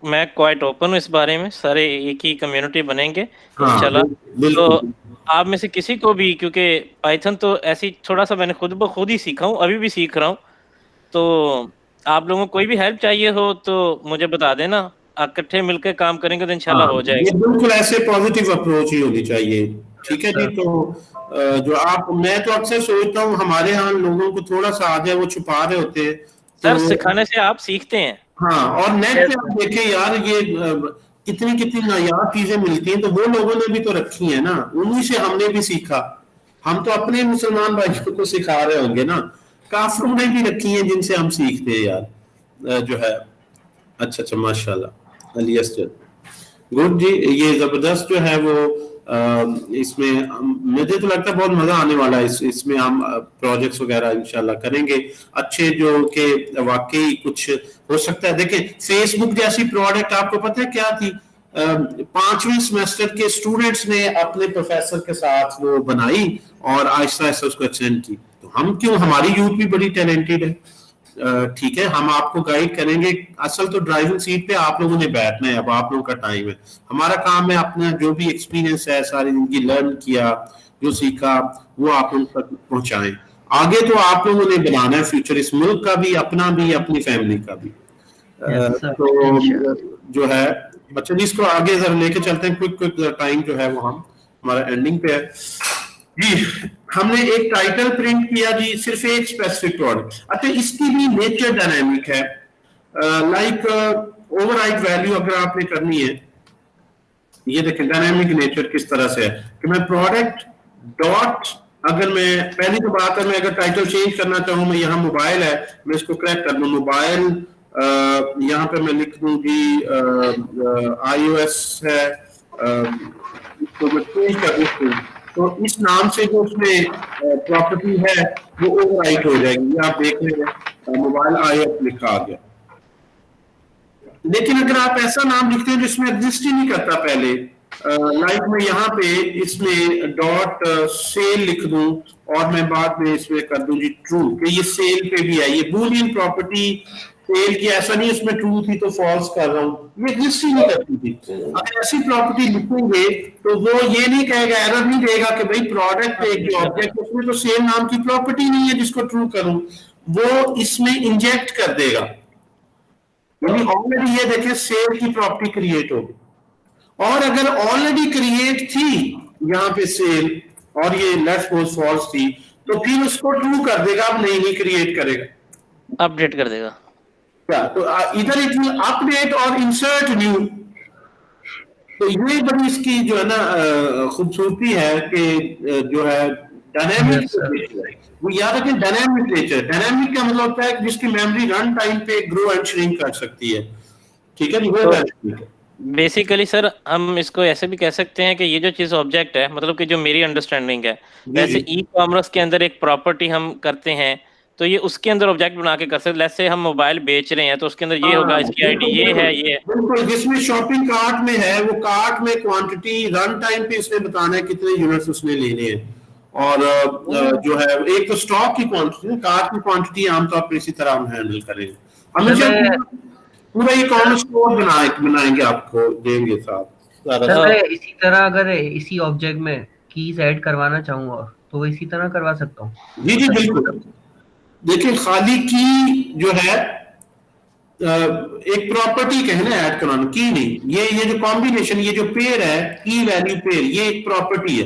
मैं क्वाइट ओपन हूँ इस बारे में, सारे एक ही कम्युनिटी बनेंगे इंशाल्लाह। तो आप में से किसी को भी, क्योंकि पाइथन तो ऐसी थोड़ा सा मैंने खुद ब खुद ही सीखा हूँ, अभी भी सीख रहा हूँ, तो आप लोगों को कोई भी हेल्प चाहिए हो तो मुझे बता देना, इकट्ठे मिलकर काम करेंगे तो इंशाल्लाह हो जाएगा। बिल्कुल ऐसे पॉजिटिव अप्रोच ही होनी चाहिए। ठीक है जी। तो जो आप, मैं तो अक्सर सोचता हूँ हमारे यहाँ लोगों को थोड़ा सा आ जाए, वो छुपा रहे होते हैं सर, सिखाने से आप सीखते हैं। हाँ, और नेट पे आप देखें यार ये कितनी नायाब चीजें मिलती हैं, तो वो लोगों ने भी तो रखी है ना, उन्हीं से हमने भी सीखा। हम तो अपने मुसलमान भाइयों को सिखा रहे होंगे ना, काफिरों ने भी रखी है जिनसे हम सीखते हैं यार जो है। अच्छा माशाल्लाह, अलियस्टर गुड जी। ये जबरदस्त जो है वो इसमें मुझे तो लगता है बहुत मजा आने वाला है। इसमें हम प्रोजेक्ट्स वगैरह इंशाल्लाह करेंगे अच्छे, जो कि वाकई कुछ हो सकता है। देखिए फेसबुक जैसी प्रोडक्ट आपको पता है क्या थी, 5वीं सेमेस्टर के स्टूडेंट्स ने अपने प्रोफेसर के साथ वो बनाई और आहिस्ता आहिस्ता उसको एक्सटेंड की। तो हम क्यों, हमारी यूथ भी बड़ी टैलेंटेड है। ठीक है, हम आपको गाइड करेंगे। असल तो ड्राइविंग सीट पे आप लोगों ने बैठना है, अब आप लोगों का टाइम है। हमारा काम है अपना जो भी एक्सपीरियंस है सारी जिंदगी लर्न किया, जो सीखा, वो आप लोगों तक पहुंचाएं। आगे तो आप लोगों ने बनाना है फ्यूचर, इस मुल्क का भी, अपना भी, अपनी फैमिली का भी। तो जो है बच्चों जी, इसको आगे जरा लेके चलते हैं। क्विक टाइम जो है वो हमारा एंडिंग पे है जी। हमने एक टाइटल प्रिंट किया जी, सिर्फ एक स्पेसिफिक प्रोडक्ट। अच्छा, इसकी भी नेचर डायनामिक है, लाइक ओवरराइड वैल्यू अगर आपने करनी है, ये देखें डायनामिक नेचर किस तरह से है कि मैं प्रोडक्ट डॉट, अगर मैं पहली तो बात है, मैं अगर टाइटल चेंज करना चाहूँ, मैं यहाँ मोबाइल है, मैं इसको क्रैक कर दूँ मोबाइल, यहाँ पे मैं लिख दूँ जी iOS है, तो मैं चेंज कर दूँ, तो इस नाम से जो उसमें प्रॉपर्टी है वो ओवरराइट हो जाएगी। आप देख रहे हैं मोबाइल iOS लिखा आ गया। लेकिन अगर आप ऐसा नाम लिखते हैं जिसमें एग्जिस्ट ही नहीं करता पहले, लाइक मैं यहाँ पे इसमें डॉट सेल लिख दूं और मैं बाद में इसमें कर दूं जी ट्रू, कि ये सेल पे भी है, ये बूलियन प्रॉपर्टी सेल की, ऐसा नहीं इसमें ट्रू थी तो फॉल्स कर रहा हूँ, ये एग्जिस्ट ही नहीं करती थी। अगर ऐसी प्रॉपर्टी लिखेंगे तो वो ये नहीं कहेगा, एरर नहीं देगा कि भाई प्रोडक्ट एक जो ऑब्जेक्ट उसमें तो सेल नाम की प्रॉपर्टी नहीं है जिसको ट्रू करूं, वो इसमें इंजेक्ट कर देगा। यानी ऑलरेडी ये देखें सेल की प्रॉपर्टी क्रिएट होगी, और अगर ऑलरेडी क्रिएट थी यहाँ पे सेल और ये लेट्स सपोज फॉल्स थी, तो फिर उसको ट्रू कर देगा, अब नहीं क्रिएट करेगा, अपडेट कर देगा। क्या तो इधर इट विल अपडेट और इंसर्ट न्यू। तो ये बड़ी इसकी जो है ना खूबसूरती है कि जो है डायनामिक, वो याद रखें डायनामिक नेचर। डायनामिक का मतलब होता है जिसकी मेमोरी रन टाइम पे ग्रो एंड श्रिंक कर सकती है। ठीक है, वो डायनामिक है। बेसिकली सर हम इसको ऐसे भी कह सकते हैं कि ये जो चीज ऑब्जेक्ट है, मतलब कि जो मेरी अंडरस्टैंडिंग है, वैसे ई कॉमर्स के अंदर एक प्रॉपर्टी हम करते हैं तो ये उसके अंदर ऑब्जेक्ट बना के कर सकते। जैसे हम मोबाइल बेच रहे हैं तो उसके अंदर ये होगा, इसकी आईडी ये है, ये है। बिल्कुल, जिसमें शॉपिंग कार्ट में है वो कार्ट में क्वांटिटी रन टाइम पे उसने बताना है कितने यूनिट्स उसने लेने हैं, और जो है एक तो स्टॉक की क्वांटिटी, कार्ट की क्वांटिटी आमतौर पर इसी तरह हम हैंडल करेंगे। हमेशा पूरा ई कॉमर्स कोड बनाएंगे, आपको देंगे साथ सारा। सर मैं इसी तरह अगर इसी ऑब्जेक्ट में कीज ऐड करवाना चाहूंगा तो इसी तरह करवा सकता हूँ? जी जी बिल्कुल। देखिए खाली की जो है एक प्रॉपर्टी कहना है ऐड कराना, की नहीं। ये जो कॉम्बिनेशन, ये जो पेयर है की वैल्यू पेयर, ये एक प्रॉपर्टी है।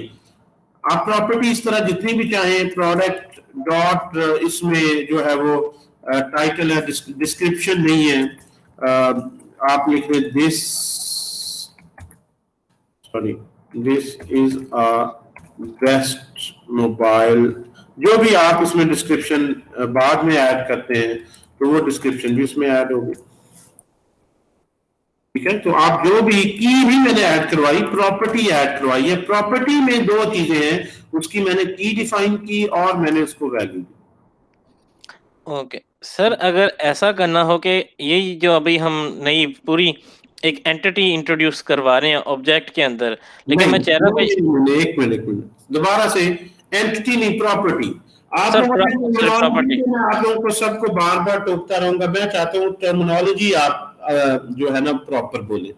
आप प्रॉपर्टी इस तरह जितनी भी चाहें, प्रोडक्ट डॉट इसमें जो है वो टाइटल है, डिस्क्रिप्शन नहीं है, आप लिख रहे this, sorry, this is a best mobile, जो भी आप इसमें डिस्क्रिप्शन बाद में ऐड करते हैं तो वो डिस्क्रिप्शन भी इसमें ऐड होगी। ठीक है, तो आप जो भी की भी मैंने ऐड करवाई, प्रॉपर्टी ऐड करवाई है, प्रॉपर्टी में दो चीजें हैं, उसकी मैंने की डिफाइन की और मैंने उसको वैल्यू दी। ओके सर, अगर ऐसा करना हो कि यही जो अभी हम नई पूरी एक एंटिटी इंट्रोड्यूस करवा रहे हैं ऑब्जेक्ट के अंदर, लेकिन मैं चाह रहा हूँ एक मिनट दोबारा से, एंटिटी नहीं प्रॉपर्टी। आप सर, टर्मिनोलॉजी में आप लोगों को सबको बार बार टोकता रहूंगा, मैं चाहता हूँ टर्मिनोलॉजी आप जो है ना प्रॉपर बोले।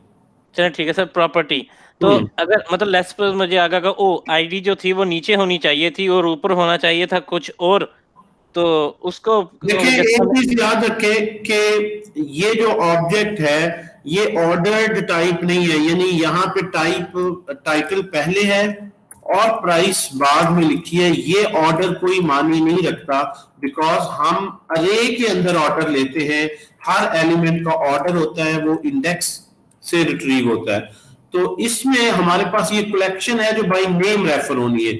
चलो ठीक है सर, प्रॉपर्टी तो अगर मतलब लेट्स सपोज मुझे आगे का ओ आईडी जो थी वो नीचे होनी चाहिए थी और ऊपर होना चाहिए था कुछ और, तो उसको देखिए एक चीज याद रखें कि ये जो ऑब्जेक्ट है ये ऑर्डर्ड टाइप नहीं है, यानी यहाँ पे टाइटल पहले है और प्राइस बाद में लिखी है, ये ऑर्डर कोई मानी नहीं रखता, बिकॉज हम अरे के अंदर ऑर्डर लेते हैं, हर एलिमेंट का ऑर्डर होता है, वो इंडेक्स से रिट्रीव होता है। तो इसमें हमारे पास ये कलेक्शन है जो बाय नेम रेफर होनी है।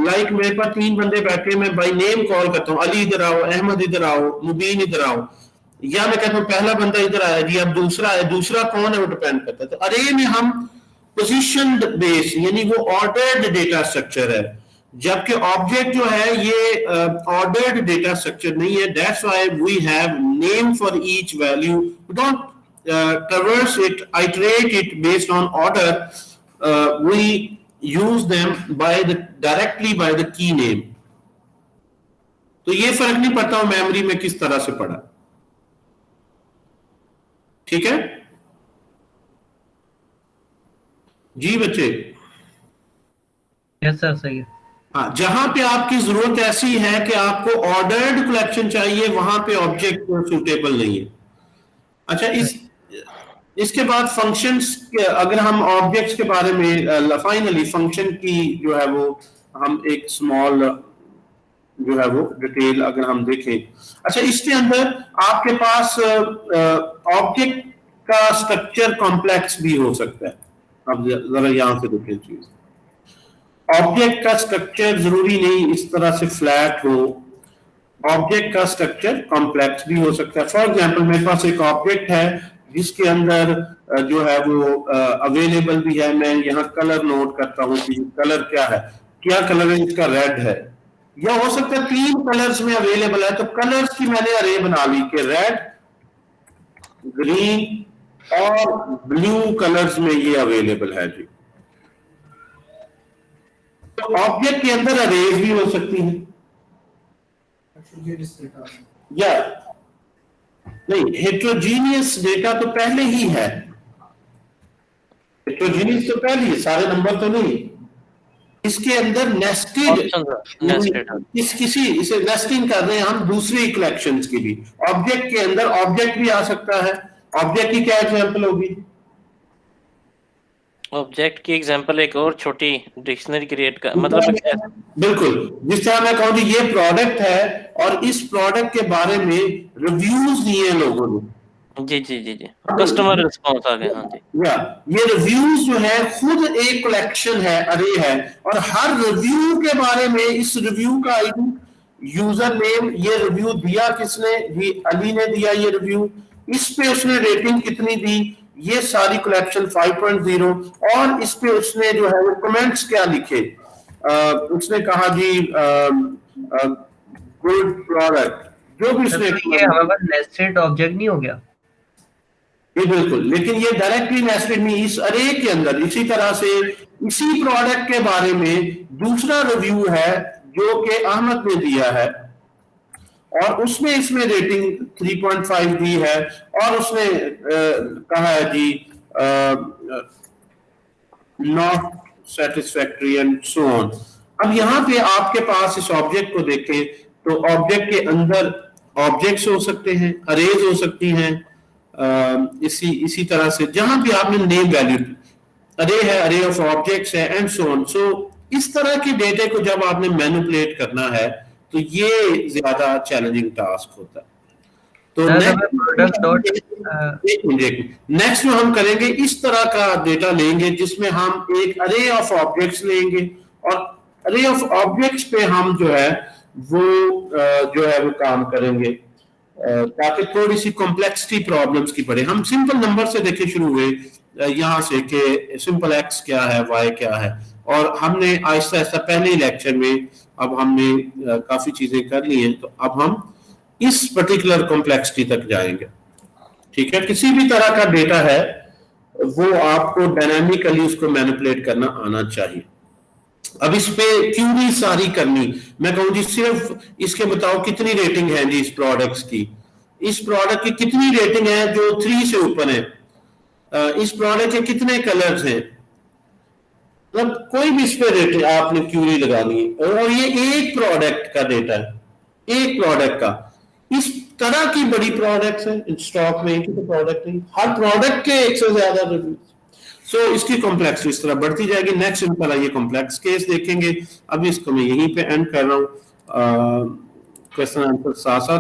लाइक मेरे पास 3 बंदे बैठे, मैं बाय नेम कॉल करता हूँ, अली इधर आओ, अहमद इधर आओ, मुबीन इधर आओ, या मैं कहता हूँ पहला बंदा इधर आया जी, अब दूसरा है, दूसरा कौन है वो डिपेंड करता है। तो अरे में हम पोजीशन बेस, यानी वो ऑर्डर्ड डेटा स्ट्रक्चर है, जबकि ऑब्जेक्ट जो है ये ऑर्डर्ड डेटा स्ट्रक्चर नहीं है। That's why we have name for each value, we don't traverse it, iterate it based on order, we use them directly by the key name। तो ये फर्क नहीं पड़ता हो मेमोरी में किस तरह से पढ़ा। ठीक है जी बच्चे? यस सर, सही है। हाँ, जहां पे आपकी जरूरत ऐसी है कि आपको ऑर्डर्ड कलेक्शन चाहिए, वहां पे ऑब्जेक्ट सूटेबल नहीं है। अच्छा, इसके बाद फंक्शंस, अगर हम ऑब्जेक्ट्स के बारे में फाइनली फंक्शन की जो है वो हम एक स्मॉल जो है वो डिटेल अगर हम देखें। अच्छा, इसके अंदर आपके पास ऑब्जेक्ट का स्ट्रक्चर कॉम्प्लेक्स भी हो सकता है। अब जरा यहां से देखें चीज, ऑब्जेक्ट का स्ट्रक्चर जरूरी नहीं इस तरह से फ्लैट हो, ऑब्जेक्ट का स्ट्रक्चर कॉम्प्लेक्स भी हो सकता है। फॉर एग्जांपल मेरे पास एक ऑब्जेक्ट है जिसके अंदर जो है वो अवेलेबल भी है, मैं यहाँ कलर नोट करता हूँ कि कलर क्या है, क्या कलर है इसका, रेड है, या हो सकता है 3 कलर्स में अवेलेबल है, तो कलर्स की मैंने अरे बना ली कि रेड, ग्रीन और ब्लू कलर्स में ये अवेलेबल है जी। तो ऑब्जेक्ट के अंदर अरेज भी हो सकती है, या नहीं, हेट्रोजीनियस डेटा तो पहले ही है, हेट्रोजीनियस तो पहले ही, सारे नंबर तो नहीं, इसके अंदर नेस्टेड किसी इसे नेस्टिंग कर रहे हैं हम दूसरी कलेक्शंस की भी, ऑब्जेक्ट के अंदर ऑब्जेक्ट भी आ सकता है। ऑब्जेक्ट की क्या एग्जांपल होगी? ऑब्जेक्ट की एग्जांपल एक और छोटी डिक्शनरी क्रिएट कर, मतलब बिल्कुल, जिस तरह मैं कहूँ ये प्रोडक्ट है और इस प्रोडक्ट के बारे में रिव्यूज दिए लोगों ने, जी जी जी जी, कस्टमर रिस्पांस आ गया। हाँ जी, या ये रिव्यूज जो है खुद एक कलेक्शन है, अरे है, और हर रिव्यू के बारे में इस रिव्यू का आईडी, यूजर नेम, ये रिव्यू दिया किसने जी, अली ने दिया ये रिव्यू, इस पे उसने रेटिंग कितनी दी, ये सारी कलेक्शन 5.0। और इस पे उसने जो है वो कमेंट्स क्या लिखे, उसने कहा जी गुड प्रोडक्ट, जो भी उसने, ये हमारे पास नेस्टेड ऑब्जेक्ट नहीं हो गया? ये बिल्कुल, लेकिन ये डायरेक्टली नेस्टेड नहीं, इस अरे के अंदर इसी तरह से इसी प्रोडक्ट के बारे में दूसरा रिव्यू है जो कि अहमद ने दिया है, और उसमें इसमें रेटिंग 3.5 दी है, और उसने कहा है जी not satisfactory and so on. अब यहाँ पे आपके पास इस ऑब्जेक्ट को देखें तो ऑब्जेक्ट के अंदर ऑब्जेक्ट्स हो सकते हैं, अरेज हो सकती हैं, इसी तरह से जहां भी आपने नेम वैल्यू, अरे है, अरे ऑफ ऑब्जेक्ट्स है एंड सो ऑन। सो इस तरह के डेटे को जब आपने मैनिपुलेट करना है तो ये ज्यादा चैलेंजिंग टास्क होता है। तो नेक्स्ट में हम करेंगे इस तरह का डेटा लेंगे जिसमें हम एक अरे ऑफ ऑब्जेक्ट्स लेंगे, और अरे ऑफ ऑब्जेक्ट्स पे हम जो है वो काम करेंगे ताकि थोड़ी सी कॉम्प्लेक्सिटी प्रॉब्लम्स की पड़े। हम सिंपल नंबर से देखे शुरू हुए यहाँ से कि सिंपल एक्स क्या है, वाई क्या है, और हमने आहिस्ता आहिस्ता पहले ही लेक्चर में अब हमने काफी चीजें कर ली हैं, तो अब हम इस पर्टिकुलर कॉम्प्लेक्सिटी तक जाएंगे। ठीक है, किसी भी तरह का डेटा है वो आपको डायनामिकली उसको मैनिपुलेट करना आना चाहिए। अब इस पे क्यूरी सारी करनी, मैं कहूँ जी सिर्फ इसके बताओ कितनी रेटिंग है जी इस प्रोडक्ट्स की, इस प्रोडक्ट की कितनी रेटिंग है जो 3 से ऊपर है, इस प्रोडक्ट के कितने कलर्स हैं, मतलब कोई भी इस पे रेटिंग आपने क्यूरी लगानी है, और ये एक प्रोडक्ट का डेटा है, एक प्रोडक्ट का। इस तरह की बड़ी प्रोडक्ट्स हैं स्टॉक में, एक ही तो प्रोडक्ट नहीं, हर प्रोडक्ट के एक से ज्यादा रिव्यूज। सो इसकी कॉम्प्लेक्स इस तरह बढ़ती जाएगी। नेक्स्ट सिंपल ये कॉम्प्लेक्स केस देखेंगे। अभी इसको मैं यहीं पे एंड कर रहा हूँ, क्वेश्चन आंसर साथ साथ